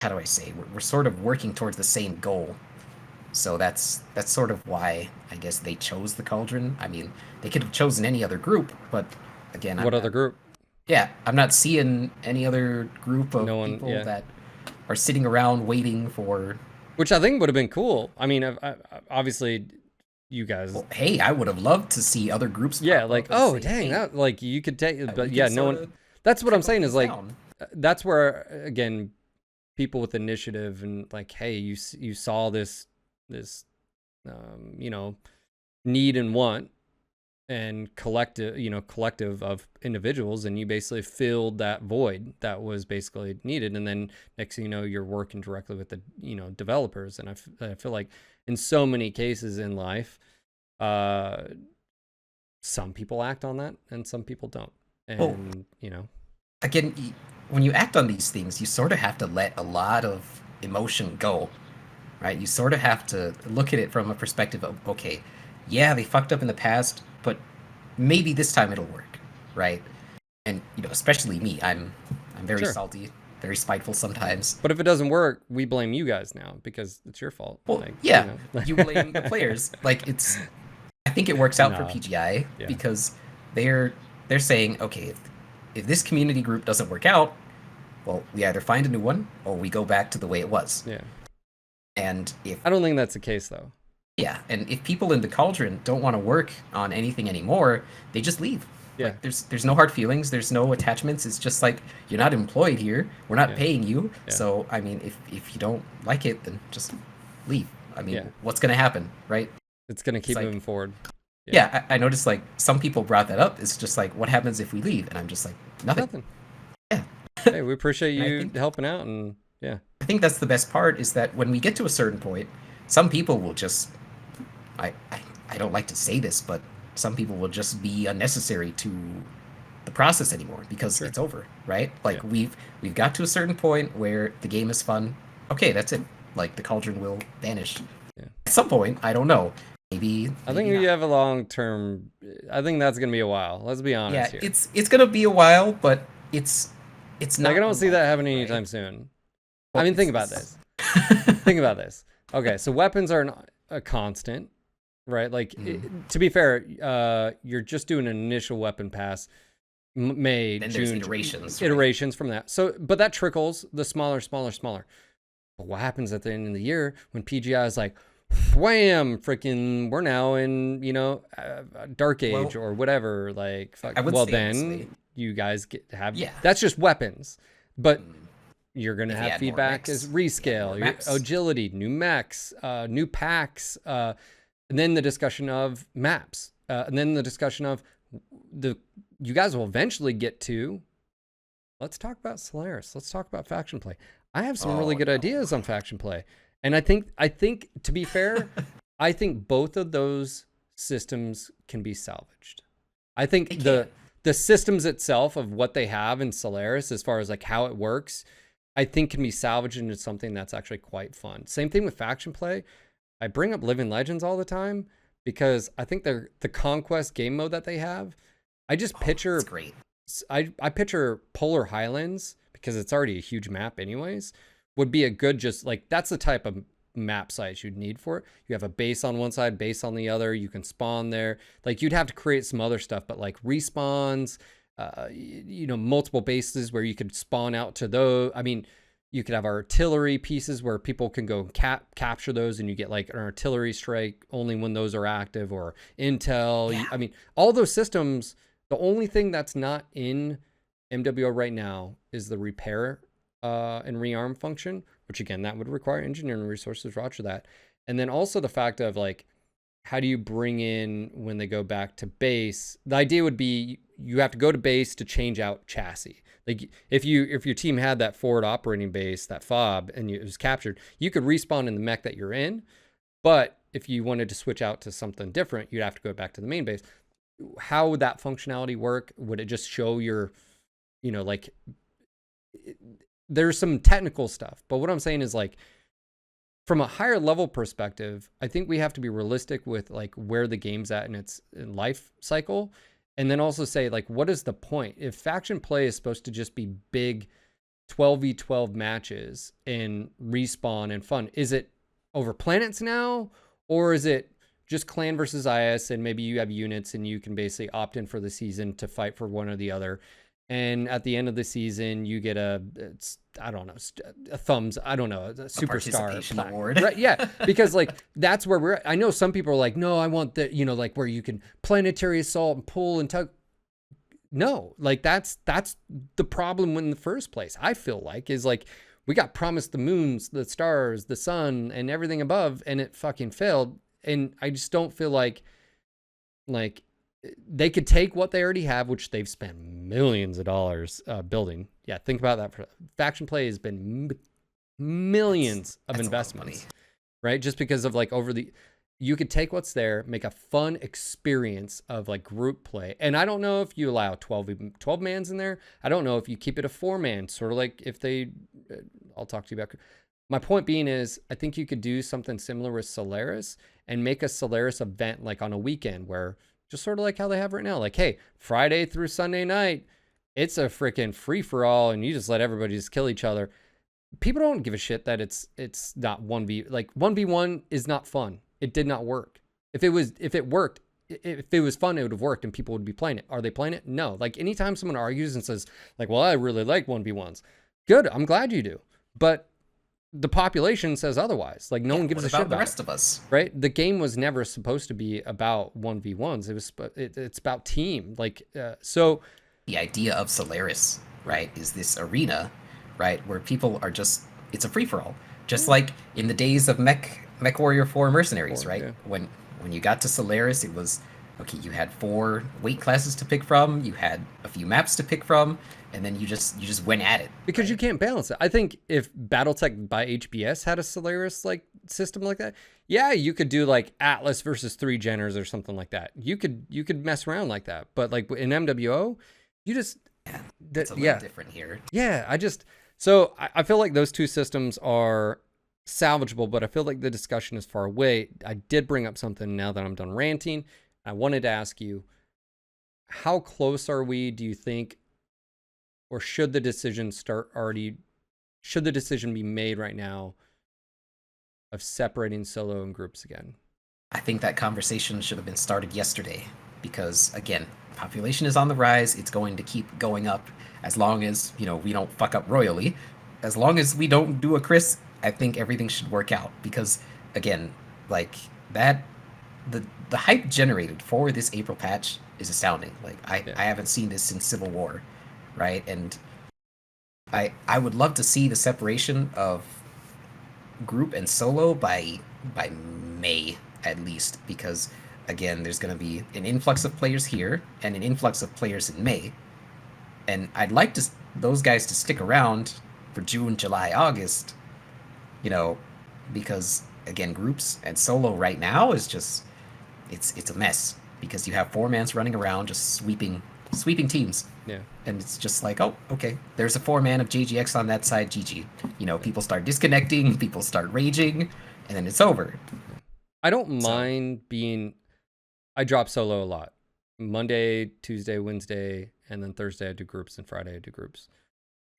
how do I say, we're sort of working towards the same goal. So that's sort of why I guess they chose the Cauldron. I mean, they could have chosen any other group, but again, What other group? yeah, I'm not seeing any other group of No one, people yeah. that are sitting around waiting for. Which I think would have been cool. I mean, obviously, you guys. Well, hey, I would have loved to see other groups. Yeah, pop like, up and oh say, dang, hey, that like you could take, we but could yeah, no sorta one. That's what I'm trickle saying is things like, down. that's where again, people with initiative and like, hey, you saw this, need and want and collective of individuals, and you basically filled that void that was basically needed, and then next thing you know, you're working directly with the developers. And I feel like in so many cases in life, some people act on that and some people don't, Well, and again, when you act on these things, you sort of have to let a lot of emotion go, right? You sort of have to look at it from a perspective of, okay, yeah, they fucked up in the past, but maybe this time it'll work, right? And especially me, I'm very sure. salty, very spiteful sometimes. But if it doesn't work, we blame you guys now because it's your fault. Well, Like, yeah, you blame the players. Like I think it works out for No. PGI Yeah. because they're saying, okay, if this community group doesn't work out, well, we either find a new one or we go back to the way it was. Yeah. And if I don't think that's the case though. yeah, and if people in the Cauldron don't want to work on anything anymore, they just leave. Yeah. Like there's no hard feelings, there's no attachments. It's just like you're not employed here. We're not Yeah. paying you. Yeah. So I mean, if you don't like it, then just leave. I mean, Yeah. what's gonna happen, right? It's gonna keep like- moving forward. Yeah, I noticed like some people brought that up. It's just like, what happens if we leave? And I'm just like, nothing. Nothing. Yeah. Hey, we appreciate And I you think- helping out, and yeah. I think that's the best part is that when we get to a certain point, some people will just I don't like to say this, but some people will just be unnecessary to the process anymore because Sure. it's over, right? Like Yeah. we've got to a certain point where the game is fun. Okay, that's it. Like the Cauldron will vanish. Yeah. At some point, I don't know. Maybe I think maybe we not. have a long term. I think that's gonna be a while. Let's be honest Yeah, here. it's gonna be a while, but it's not. Like I don't see that happening right? anytime soon. Well, I mean, think about it's- this. Think about this. Okay, so weapons are a constant, right? Like to be fair, you're just doing an initial weapon pass, May, Then there's June, iterations, right? iterations from that. So, but that trickles the smaller. But what happens at the end of the year when PGI is like, wham, freaking, we're now in Dark Age or whatever. Like, fuck. I would Well, say then honestly- you guys get to have Yeah. That's just weapons, but you're gonna If you have add more feedback mechs, as if you add rescale, more your maps. agility, new mechs, new packs, and then the discussion of maps, and then the discussion of you guys will eventually get to. Let's talk about Solaris. Let's talk about faction play. I have some really good ideas on faction play, and I think to be fair, I think both of those systems can be salvaged. I think They the systems itself of what they have in Solaris, as far as like how it works, I think can be salvaged into something that's actually quite fun. Same thing with faction play. I bring up Living Legends all the time because I think the Conquest game mode that they have, I just picture It's great. I picture Polar Highlands, because it's already a huge map anyways, would be a good, just like, that's the type of map size you'd need for it. You have a base on one side, base on the other. You can spawn there. Like you'd have to create some other stuff, but like respawns, multiple bases where you could spawn out to those. I mean, you could have artillery pieces where people can go capture those, and you get like an artillery strike only when those are active, or intel. Yeah. I mean, all those systems. The only thing that's not in MWO right now is the repair and rearm function, which again, that would require engineering resources. Roger that. And then also the fact of like, how do you bring in when they go back to base? The idea would be you have to go to base to change out chassis. Like if your team had that forward operating base, that fob, and it was captured, you could respawn in the mech that you're in. But if you wanted to switch out to something different, you'd have to go back to the main base. How would that functionality work? Would it just show your, there's some technical stuff, but what I'm saying is like, from a higher level perspective, I think we have to be realistic with like where the game's at in its life cycle. And then also say like, what is the point? If faction play is supposed to just be big 12v12 matches and respawn and fun, is it over planets now? Or is it just clan versus IS, and maybe you have units and you can basically opt in for the season to fight for one or the other? And at the end of the season, you get a thumbs, I don't know, a superstar award. Right? Yeah. Because like, that's where we're at. I know some people are like, no, I want the, like where you can planetary assault and pull and tug. No, like that's the problem in the first place. I feel like is like, we got promised the moons, the stars, the sun, and everything above, and it fucking failed. And I just don't feel like they could take what they already have, which they've spent millions of dollars building. Yeah, think about that. Faction play has been millions of investments, right? Just because of like you could take what's there, make a fun experience of like group play. And I don't know if you allow 12 mans in there. I don't know if you keep it a 4-man, sort of like if I'll talk to you about. My point being is, I think you could do something similar with Solaris and make a Solaris event like on a weekend where just sort of like how they have right now. Like, hey, Friday through Sunday night, it's a freaking free-for-all and you just let everybody just kill each other. People don't give a shit that it's not 1v. Like 1v1 is not fun. It did not work. If it worked, if it was fun, it would have worked and people would be playing it. Are they playing it? No. Like anytime someone argues and says like, well, I really like 1v1s. Good. I'm glad you do. But the population says otherwise. Like no one gives a shit about the rest of us, right? The game was never supposed to be about 1v1s. It's about team. Like so. The idea of Solaris, right, is this arena, right, where people are just, it's a free for all, just like in the days of Mechwarrior 4 Mercenaries, right? Yeah. When you got to Solaris, it was okay. You had 4 weight classes to pick from. You had a few maps to pick from. And then you just went at it. Because you can't balance it. I think if BattleTech by HBS had a Solaris like system like that, yeah, you could do like Atlas versus 3 Jenners or something like that. You could mess around like that. But like in MWO, you just it's a little different here. Yeah, I feel like those two systems are salvageable, but I feel like the discussion is far away. I did bring up something now that I'm done ranting. I wanted to ask you, how close are we, do you think? Or should the decision be made right now of separating solo and groups again? I think that conversation should have been started yesterday because, again, population is on the rise. It's going to keep going up as long as, we don't fuck up royally. As long as we don't do a Chris, I think everything should work out because, again, like that, the hype generated for this April patch is astounding. Like I haven't seen this since Civil War. Right, and I would love to see the separation of group and solo by May at least, because again, there's going to be an influx of players here and an influx of players in May, and I'd like those guys to stick around for June, July, August, because again, groups and solo right now is just it's a mess because you have 4-mans running around just sweeping teams. Yeah. And it's just like, oh, okay, there's a 4-man of JGX on that side, GG. People start disconnecting, people start raging, and then it's over. I don't mind I drop solo a lot. Monday, Tuesday, Wednesday, and then Thursday I do groups, and Friday I do groups.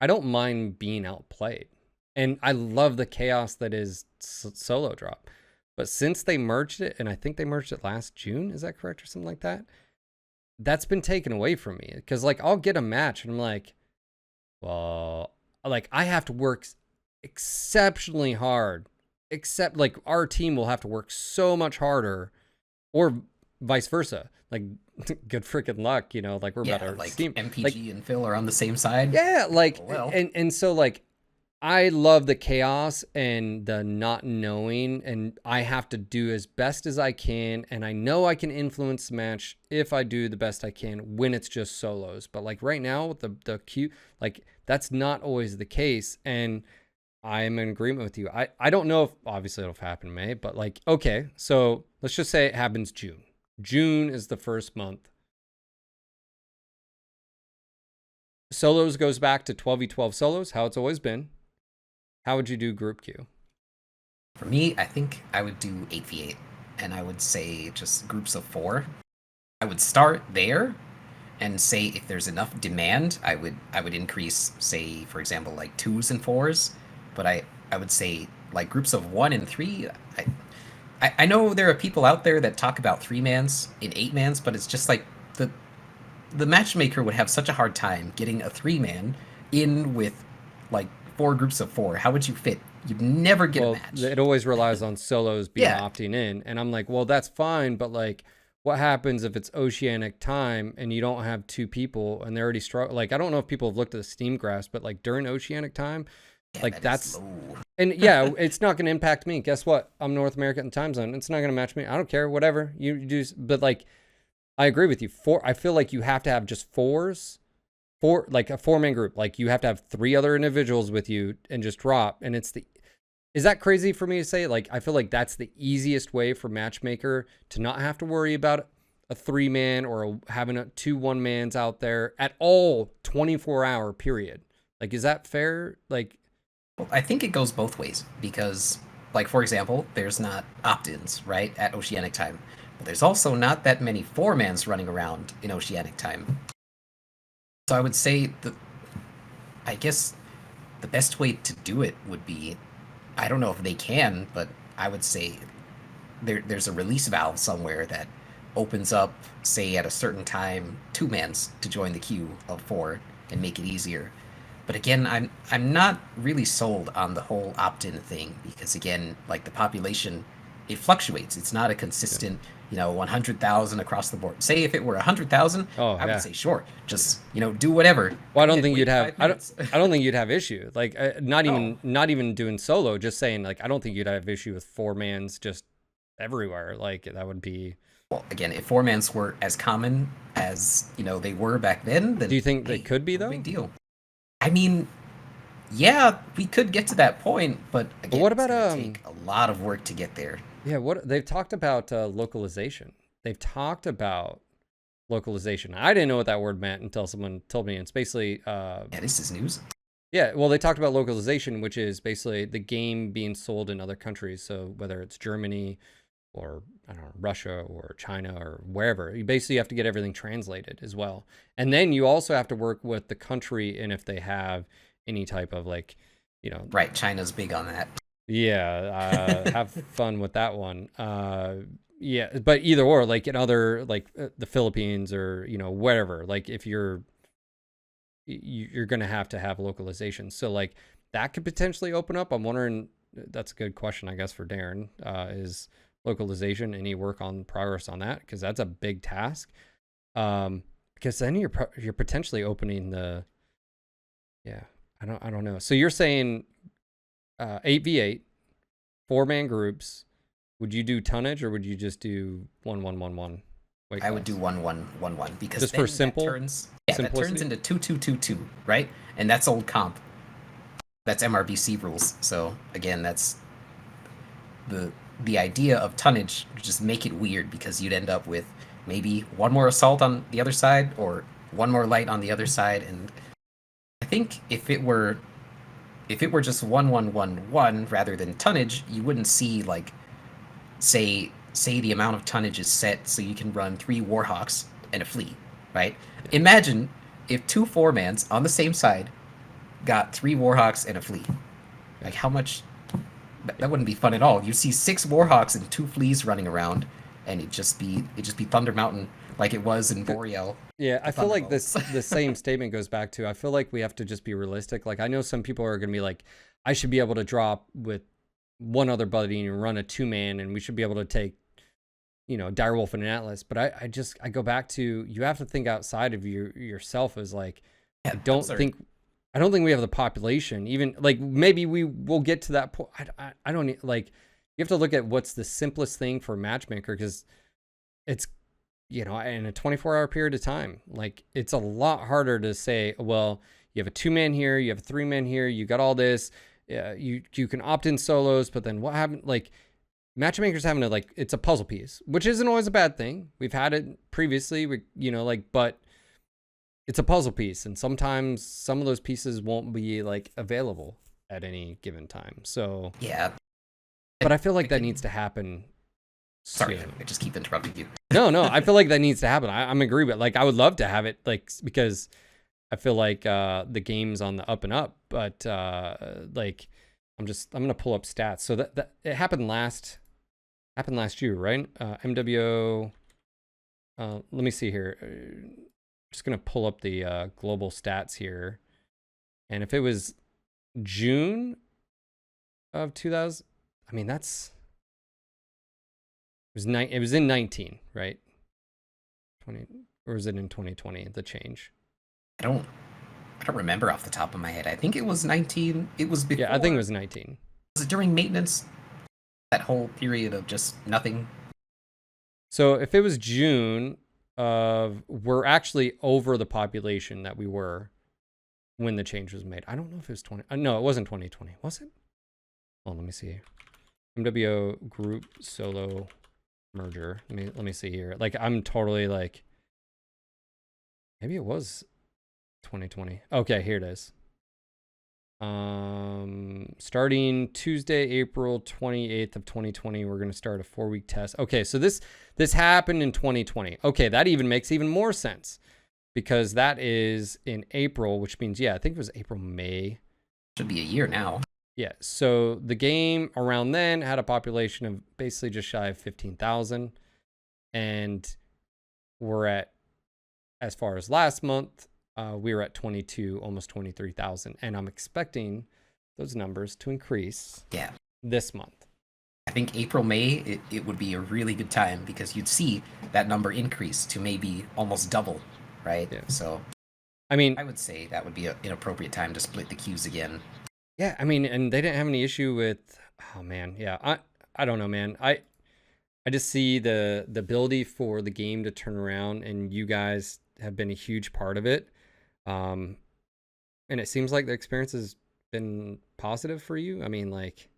I don't mind being outplayed. And I love the chaos that is solo drop. But since they merged it, and I think they merged it last June, is that correct or something like that? That's been taken away from me. Because like I'll get a match and I'm like, well, like I have to work exceptionally hard. Except like our team will have to work so much harder, or vice versa. Like good freaking luck, you know, like we're Yeah, better. like Steam, MPG like and Phil are on the same side. yeah, like Oh, well. and so like I love the chaos and the not knowing, and I have to do as best as I can, and I know I can influence the match if I do the best I can when it's just solos. But like right now with the queue, like that's not always the case, and I'm in agreement with you. I don't know if obviously it'll happen in May, but like okay, so let's just say it happens June. June is the first month. Solos goes back to 12v12 solos, how it's always been. How would you do group queue? For me, I think I would do 8v8, and I would say just groups of 4. I would start there and say if there's enough demand, I would increase, say for example, like 2s and 4s. But I would say like groups of 1 and 3. I know there are people out there that talk about 3-mans in 8-mans, but it's just like the matchmaker would have such a hard time getting a 3-man in with like 4 groups of 4. How would you fit? You'd never get a match. It always relies on solos being Yeah. opting in. And I'm like, well, that's fine. But like, what happens if it's oceanic time and you don't have 2 people and they're already struggling? Like, I don't know if people have looked at the Steam graphs, but like during oceanic time, Yeah, like that's, low. and yeah, it's not going to impact me. Guess what? I'm North American time zone. It's not going to match me. I don't care. Whatever you do. But like, I agree with you. I feel like you have to have just 4s. Like a 4-man group. Like you have to have 3 other individuals with you and just drop. And is that crazy for me to say? Like, I feel like that's the easiest way for matchmaker to not have to worry about a 3-man or having 2 1-mans out there at all 24-hour period. Like, is that fair? Like, Well, I think it goes both ways because, like for example, there's not opt-ins right at oceanic time, but there's also not that many 4-mans running around in oceanic time. So I would say I guess the best way to do it would be, I don't know if they can, but I would say there's a release valve somewhere that opens up, say at a certain time, 2-mans to join the queue of 4 and make it easier. But again, I'm not really sold on the whole opt-in thing because again, like the population, it fluctuates. It's not a consistent, 100,000 across the board. Say if it were 100,000, I would say sure, just do whatever. well, I don't think you'd have. I don't think you'd have issue. Like not even doing solo. Just saying, like I don't think you'd have issue with 4-mans just everywhere. Like that would be. Well, again, if 4-mans were as common as they were back then Do you think they could be though? Big deal. I mean, yeah, we could get to that point, but again, But what about it's gonna take a lot of work to get there. Yeah, what they've talked about localization. They've talked about localization. I didn't know what that word meant until someone told me. It's basically Yeah, this is news. yeah, well, they talked about localization, which is basically the game being sold in other countries. So whether it's Germany or I don't know, Russia or China or wherever, you basically have to get everything translated as well. And then you also have to work with the country and if they have any type of like, Right, China's big on that. yeah, have fun with that one. Yeah, but either or, like in other like the Philippines or wherever, like if you're gonna have to have localization. So like that could potentially open up. I'm wondering. That's a good question, I guess, for Darren. Is localization any work on progress on that? Because that's a big task. Because then you're potentially opening the. Yeah, I don't know. So you're saying 8v8, 4-man groups. Would you do tonnage or would you just do 1-1-1-1? I would do 1-1-1-1 because just then for simple. that turns into 2-2-2-2, right? And that's old comp. That's MRBC rules. So again, that's the idea of tonnage. Just make it weird because you'd end up with maybe one more assault on the other side or one more light on the other side. And I think if it were just 1-1-1-1 rather than tonnage, you wouldn't see like say the amount of tonnage is set so you can run 3 Warhawks and a Flea, right? Imagine if 2 4-mans on the same side got 3 Warhawks and a Flea. Like how much that wouldn't be fun at all. You see 6 Warhawks and 2 Fleas running around, and it'd just be Thunder Mountain like it was in Boreal. Yeah, I The feel like Thunderbolts. the same statement goes back to, I feel like we have to just be realistic. Like I know some people are going to be like, I should be able to drop with one other buddy and run a 2-man, and we should be able to take, Direwolf and an Atlas. But I go back to, you have to think outside of yourself as like, Yeah, I don't think we have the population, even like maybe we will get to that point. I don't like, you have to look at what's the simplest thing for a matchmaker, because it's, in a 24-hour period of time, like it's a lot harder to say, well, you have a 2-man here, you have a 3-man here, you got all this, you can opt in solos, but then what happened? Like matchmakers having to, like, it's a puzzle piece, which isn't always a bad thing. We've had it previously, but it's a puzzle piece, and sometimes some of those pieces won't be like available at any given time. So Yeah. but I feel like that needs to happen Sorry, soon. I just keep interrupting you. No, I feel like that needs to happen. I'm agree with, like, I would love to have it, like, because I feel like the game's on the up and up, but like I'm gonna pull up stats. So that it happened last year, right? MWO. Let me see here. Just gonna pull up the global stats here, and if it was June of 2000, I mean it was in 19, right? 20, or was it in 2020, the change? I don't remember off the top of my head. I think it was 19. It was before. Yeah, I think it was 19. Was it during maintenance? That whole period of just nothing. So if it was June we're actually over the population that we were when the change was made. I don't know if it was 20. No, it wasn't 2020. Was it? Oh, let me see. MWO group solo merger. Let me see here. Like I'm totally like, maybe it was 2020. Okay, here it is. Starting Tuesday, April 28th of 2020, we're going to start a 4-week test. Okay, so this happened in 2020. Okay, that even makes even more sense, because that is in April, which means, yeah, I think it was April, May. Should be a year now. Yeah, so the game around then had a population of basically just shy of 15,000, and we're at, as far as last month, we were at 22, almost 23,000, and I'm expecting those numbers to increase. Yeah. This month. I think April, May, it would be a really good time, because you'd see that number increase to maybe almost double, right? Yeah. So, I mean, I would say that would be an appropriate time to split the queues again. Yeah, I mean, and they didn't have any issue with, oh man, yeah, I don't know, man. I just see the ability for the game to turn around, and you guys have been a huge part of it. And it seems like the experience has been positive for you. I mean, like,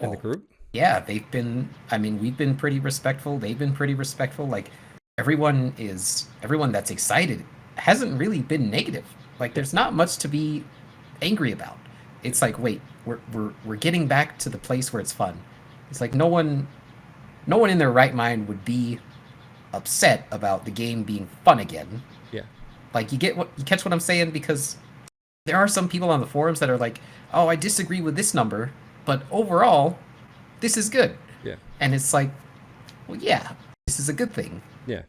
in the group. Yeah, we've been pretty respectful. They've been pretty respectful. Like, everyone that's excited hasn't really been negative. Like, there's not much to be angry about. It's like, wait, we're getting back to the place where it's fun. It's like no one in their right mind would be upset about the game being fun again. Yeah. Like, you catch what I'm saying? Because there are some people on the forums that are like, oh, I disagree with this number, but overall, this is good. Yeah. And it's like, well, yeah, this is a good thing. Yeah.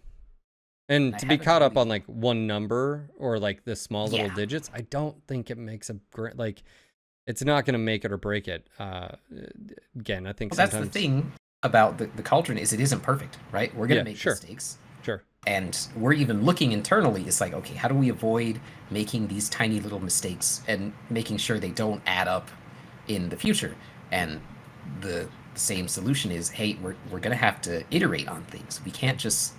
And to be caught up on like one number or like the small little digits, I don't think it makes a great, like, it's not going to make it or break it. Again, I think that's the thing about the Cauldron, is it isn't perfect, right? We're going to make mistakes. Sure. And we're even looking internally. It's like, okay, how do we avoid making these tiny little mistakes and making sure they don't add up in the future? And the same solution is, hey, we're going to have to iterate on things. We can't just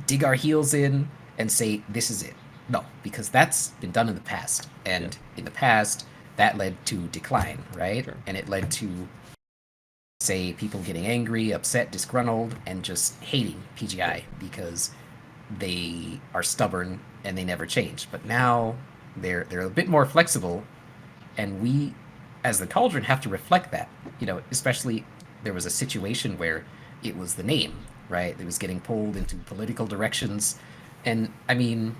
dig our heels in and say, this is it. No, because that's been done in the past. And in the past, that led to decline, right? Sure. And it led to, say, people getting angry, upset, disgruntled, and just hating PGI because they are stubborn and they never change. But now they're a bit more flexible, and we, as the Cauldron, have to reflect that. Especially there was a situation where it was the name, right? It was getting pulled into political directions. And I mean,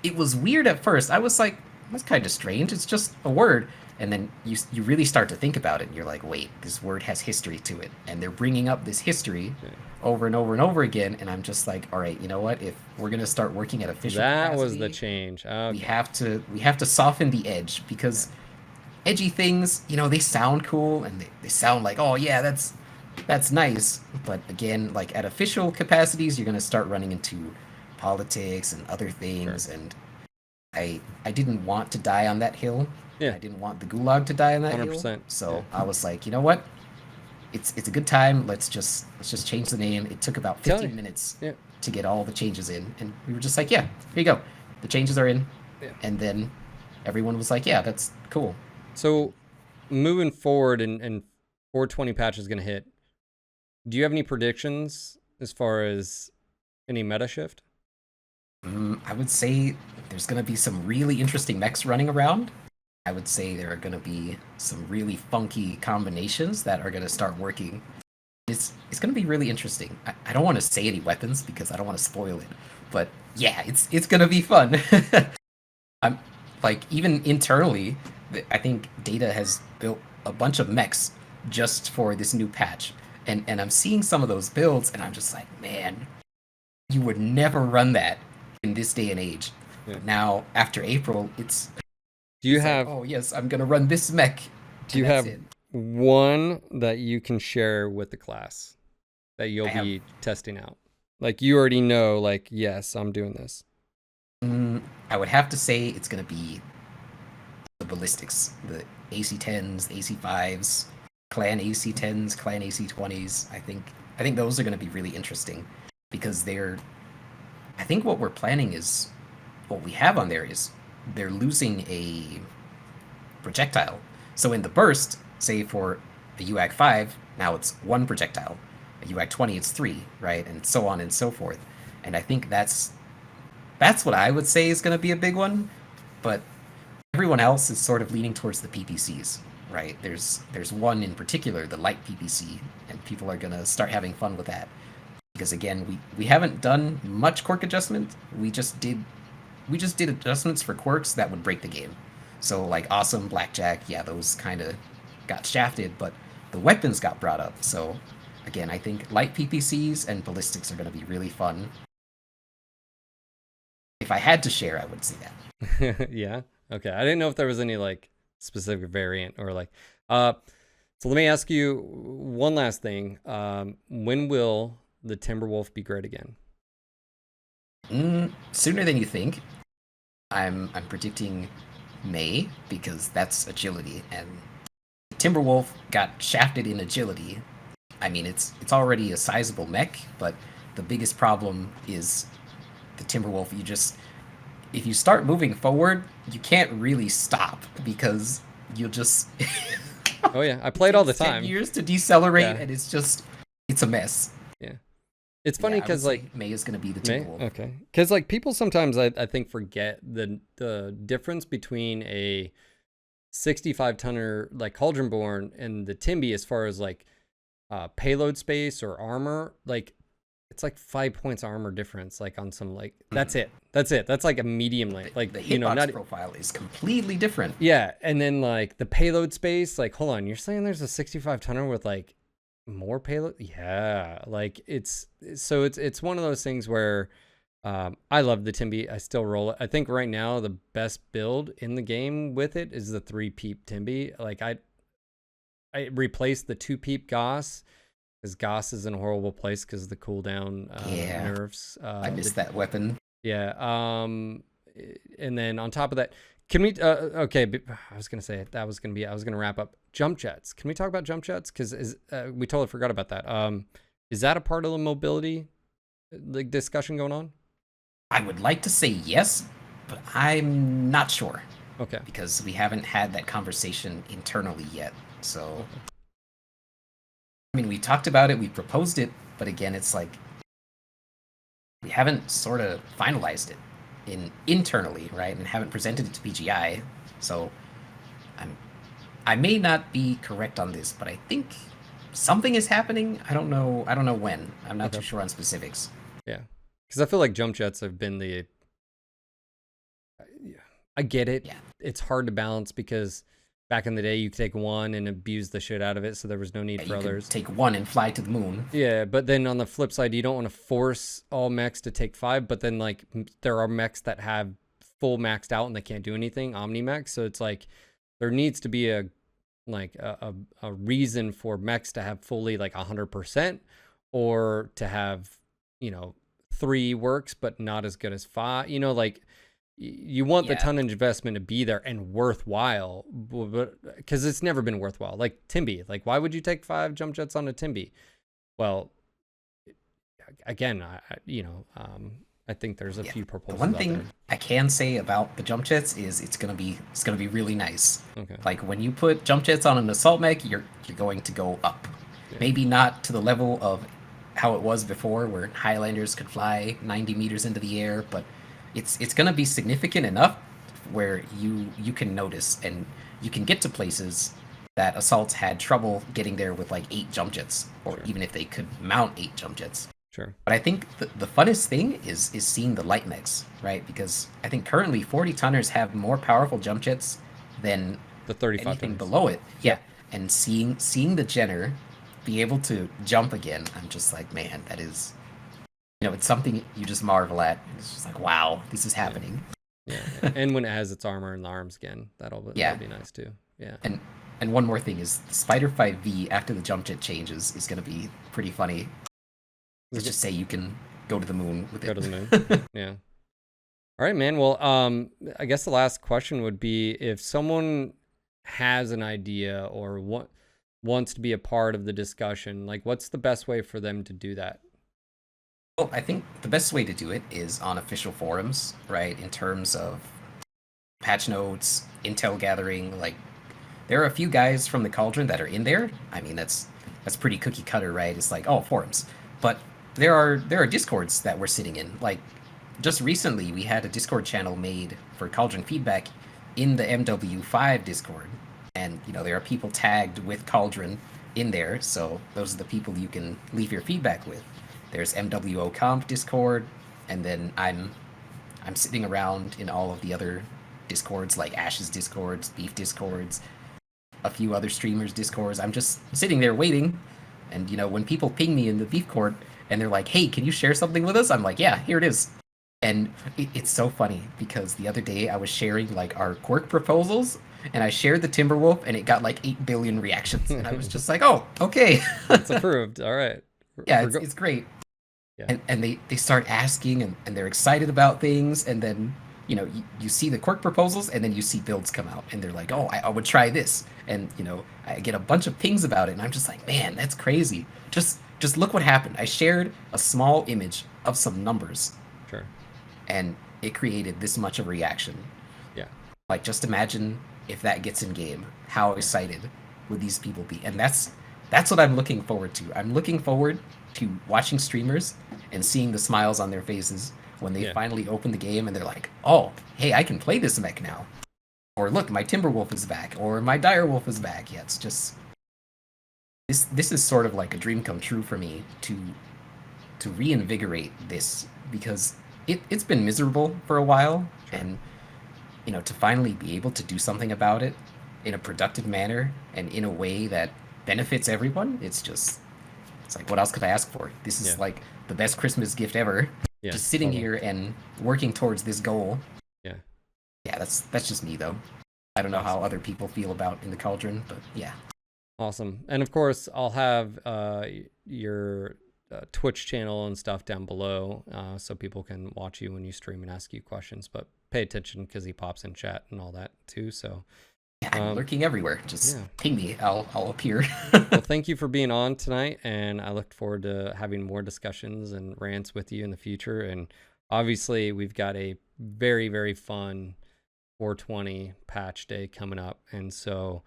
it was weird at first. I was like, that's kind of strange. It's just a word. And then you really start to think about it, and you're like, wait, this word has history to it, and they're bringing up this history Yeah. over and over and over again. And I'm just like, all right, you know what? If we're gonna start working at official That was the capacity, change. we Okay. have to soften the edge, Yeah. because edgy things, they sound cool, and they sound like, oh yeah, that's nice. But again, like at official capacities, you're gonna start running into politics and other Sure. things, and I didn't want to die on that hill. Yeah. I didn't want the gulag to die on that hill. 100%. Yeah. So I was like, you know what? It's a good time. Let's just change the name. It took about Tell you. 15 minutes Yeah. to get all the changes in, and we were just like, yeah, here you go. The changes are in, Yeah. and then everyone was like, yeah, that's cool. So moving forward, and 420 patch is going to hit. Do you have any predictions as far as any meta shift? I would say there's going to be some really interesting mechs running around. I would say there are going to be some really funky combinations that are going to start working. It's going to be really interesting. I don't want to say any weapons because I don't want to spoil it, but yeah, it's going to be fun. I'm like, even internally, I think Data has built a bunch of mechs just for this new patch, and I'm seeing some of those builds, and I'm just like, man, you would never run that in this day and age. Yeah. But now, after April, Do you it's like, have oh yes, I'm gonna run this mech, do and you that's have it. one that you can share with the class that you'll I have. be testing out? Like you already know, like, yes, I'm doing this. I would have to say it's gonna be the ballistics, the AC10s, AC5s, clan AC10s, clan AC20s. I think those are gonna be really interesting because they're. I think what we're planning is what we have on there is they're losing a projectile. So in the burst, say for a UAC 5, now it's one projectile. A UAC 20, it's three, right? And so on and so forth. And I think that's what I would say is going to be a big one. But everyone else is sort of leaning towards the PPCs, right? There's one in particular, the light PPC, and people are going to start having fun with that. Because again, we haven't done much quirk adjustment. We just did adjustments for quirks that would break the game. So like awesome blackjack, yeah, those kind of got shafted, but the weapons got brought up. So again, I think light PPCs and ballistics are going to be really fun. If I had to share, I would say that. Yeah. Okay. I didn't know if there was any like specific variant or like so let me ask you one last thing. When will the Timberwolf be great again? Sooner than you think. I'm predicting May because that's agility, and Timberwolf got shafted in agility. I mean, it's already a sizable mech, but the biggest problem is the Timberwolf. If you start moving forward, you can't really stop because you'll just Oh yeah, I it played all the takes 10 time. years to decelerate, Yeah. and it's a mess. Yeah. It's Yeah, funny I would because like say May is going to be the May? Timberwolf. Okay. Because like people sometimes I think forget the difference between a 65 tonner like Cauldron born and the Timby as far as like payload space or armor. Like it's like 5 points armor difference, like on some like that's it. That's it. That's like a medium length. Like The you know, hitbox not profile is completely different. yeah, and then like the payload space, like hold on, you're saying there's a 65 tonner with like more payload? Yeah, like it's one of those things where I love the Timby. I still roll it. I think right now the best build in the game with it is the 3-peep Timby. Like I replaced the 2-peep Goss because Goss is in a horrible place because of the cooldown Yeah, nerfs. I missed that weapon. Yeah. And then on top of that, can we? Okay, I was gonna say that was gonna be. I was gonna wrap up jump jets. Can we talk about jump jets? Because we totally forgot about that. Is that a part of the mobility like discussion going on? I would like to say yes, but I'm not sure Okay. because we haven't had that conversation internally yet. So, Okay. I mean, we talked about it, we proposed it, but again, it's like we haven't sort of finalized it internally, right? And haven't presented it to PGI. So, I'm I may not be correct on this, but I think something is happening. I don't know. I don't know when. I'm not Okay. too sure on specifics. Yeah. Because I feel like jump jets have been the. I get it. Yeah. It's hard to balance because back in the day you could take one and abuse the shit out of it, so there was no need Yeah, for you others. could take one and fly to the moon. Yeah, but then on the flip side, you don't want to force all mechs to take 5, but then like there are mechs that have full maxed out and they can't do anything, omni mechs. So it's like there needs to be a reason for mechs to have fully like 100%, or to have, 3 works but not as good as 5. Like you want the tonnage investment to be there and worthwhile, but because it's never been worthwhile. Like Timby, like why would you take 5 jump jets on a Timby? Well, again, I think there's a few proposals. The one out thing there. I can say about the jump jets is it's gonna be really nice. Okay. Like when you put jump jets on an assault mech, you're going to go up. Yeah. Maybe not to the level of how it was before, where Highlanders could fly 90 meters into the air, but it's gonna be significant enough where you can notice and you can get to places that assaults had trouble getting there with like 8 jump jets, or Sure. even if they could mount 8 jump jets. Sure. But I think the funnest thing is seeing the light mechs, right? Because I think currently 40 tonners have more powerful jump jets than The 35 anything tonners. below it. Yeah. And seeing the Jenner be able to jump again, I'm just like, man, that is, it's something you just marvel at. It's just like, wow, this is happening. Yeah. And when it has its armor in the arms again, that'll be nice too. Yeah. And one more thing is Spider 5V after the jump jet changes is going to be pretty funny. Let's just say you can go to the moon with it. Go to the moon. Yeah. All right, man. Well, I guess the last question would be, if someone has an idea or wants to be a part of the discussion, like what's the best way for them to do that? Well, I think the best way to do it is on official forums, right? In terms of patch notes, intel gathering. Like, there are a few guys from the Cauldron that are in there. I mean, that's pretty cookie cutter, right? It's like, oh, forums. But there are discords that we're sitting in. Like, just recently we had a Discord channel made for Cauldron feedback in the MW5 Discord, and there are people tagged with Cauldron in there, so those are the people you can leave your feedback with. There's MWO Comp Discord, and then I'm sitting around in all of the other Discords, like Ash's Discords, Beef Discords, a few other streamers' Discords. I'm just sitting there waiting, and when people ping me in the Beef Court and they're like, hey, can you share something with us? I'm like, yeah, here it is. And it's so funny because the other day I was sharing like our quirk proposals, and I shared the Timberwolf and it got like 8 billion reactions. And I was just like, oh, okay. It's approved. All right. Yeah, it's great. Yeah. And they start asking, and they're excited about things. And then, you see the quirk proposals, and then you see builds come out, and they're like, oh, I would try this. And, I get a bunch of pings about it, and I'm just like, man, that's crazy. Just look what happened. I shared a small image of some numbers. Sure. And it created this much of a reaction. Yeah. Like, just imagine if that gets in game, how excited would these people be? And that's what I'm looking forward to. I'm looking forward to watching streamers and seeing the smiles on their faces when they finally open the game and they're like, oh, hey, I can play this mech now. Or look, my Timberwolf is back, or my Direwolf is back. Yeah, it's just this is sort of like a dream come true for me to reinvigorate this, because it's been miserable for a while. Sure. And to finally be able to do something about it in a productive manner and in a way that benefits everyone, it's like, what else could I ask for? This is like the best Christmas gift ever. Yeah, just sitting here and working towards this goal. Yeah. Yeah, that's just me though. I don't know how other people feel about in the Cauldron, but yeah. Awesome. And of course, I'll have your Twitch channel and stuff down below, so people can watch you when you stream and ask you questions. But pay attention because he pops in chat and all that too. So yeah, I'm lurking everywhere. Just ping me. I'll appear. Well, thank you for being on tonight, and I look forward to having more discussions and rants with you in the future. And obviously, we've got a very, very fun 420 patch day coming up, and so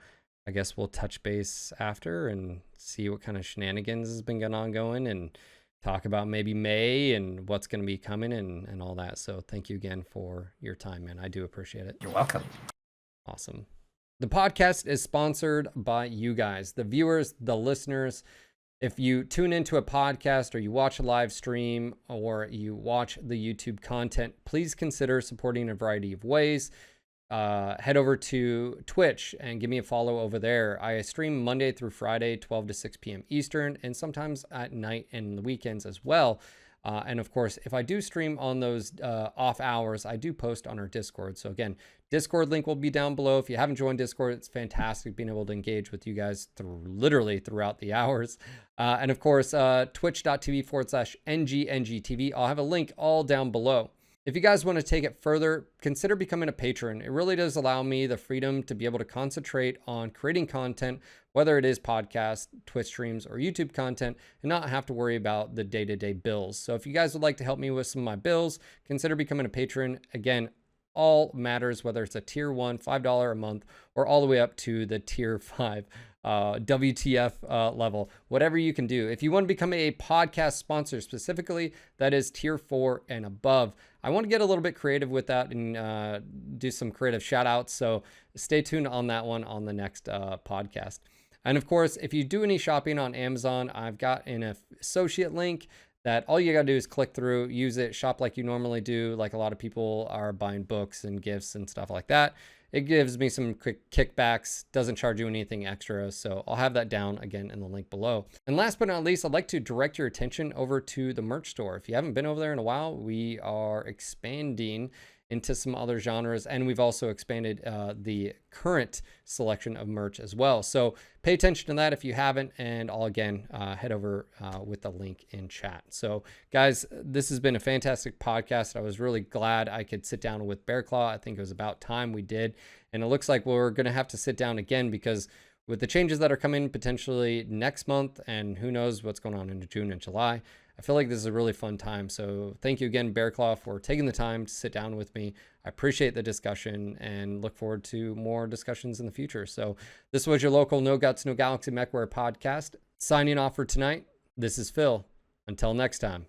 I guess we'll touch base after and see what kind of shenanigans has been going and talk about maybe May and what's going to be coming and all that. So thank you again for your time, man. I do appreciate it. You're welcome. Awesome. The podcast is sponsored by you guys, the viewers, the listeners. If you tune into a podcast or you watch a live stream or you watch the YouTube content, please consider supporting in a variety of ways. head over to Twitch and give me a follow over there. I stream Monday through Friday, 12 to 6 p.m. Eastern, and sometimes at night and the weekends as well. And of course, if I do stream on those off hours, I do post on our Discord. So again, Discord link will be down below. If you haven't joined Discord, it's fantastic being able to engage with you guys literally throughout the hours. And of course, twitch.tv/NGNGTV. I'll have a link all down below. If you guys want to take it further, consider becoming a patron. It really does allow me the freedom to be able to concentrate on creating content, whether it is podcasts, Twitch streams, or YouTube content, and not have to worry about the day-to-day bills. So if you guys would like to help me with some of my bills, consider becoming a patron. Again, all matters, whether it's a tier 1, $5 a month, or all the way up to the tier 5 WTF level, whatever you can do. If you want to become a podcast sponsor specifically, that is tier 4 and above. I want to get a little bit creative with that and do some creative shout outs. So stay tuned on that one on the next podcast. And of course, if you do any shopping on Amazon, I've got an associate link that all you gotta do is click through, use it, shop like you normally do, like a lot of people are buying books and gifts and stuff like that. It gives me some quick kickbacks, doesn't charge you anything extra, so I'll have that down again in the link below. And last but not least, I'd like to direct your attention over to the merch store. If you haven't been over there in a while, we are expanding into some other genres, and we've also expanded the current selection of merch as well. So pay attention to that if you haven't, and I'll again head over with the link in chat. So guys, this has been a fantastic podcast. I was really glad I could sit down with Bear Cl4w. I think it was about time we did, and it looks like we're gonna have to sit down again because with the changes that are coming potentially next month, and who knows what's going on in June and July, I feel like this is a really fun time. So thank you again, Bear Cl4w, for taking the time to sit down with me. I appreciate the discussion and look forward to more discussions in the future. So this was your local No Guts, No Galaxy Mechwarrior podcast. Signing off for tonight. This is Phil. Until next time.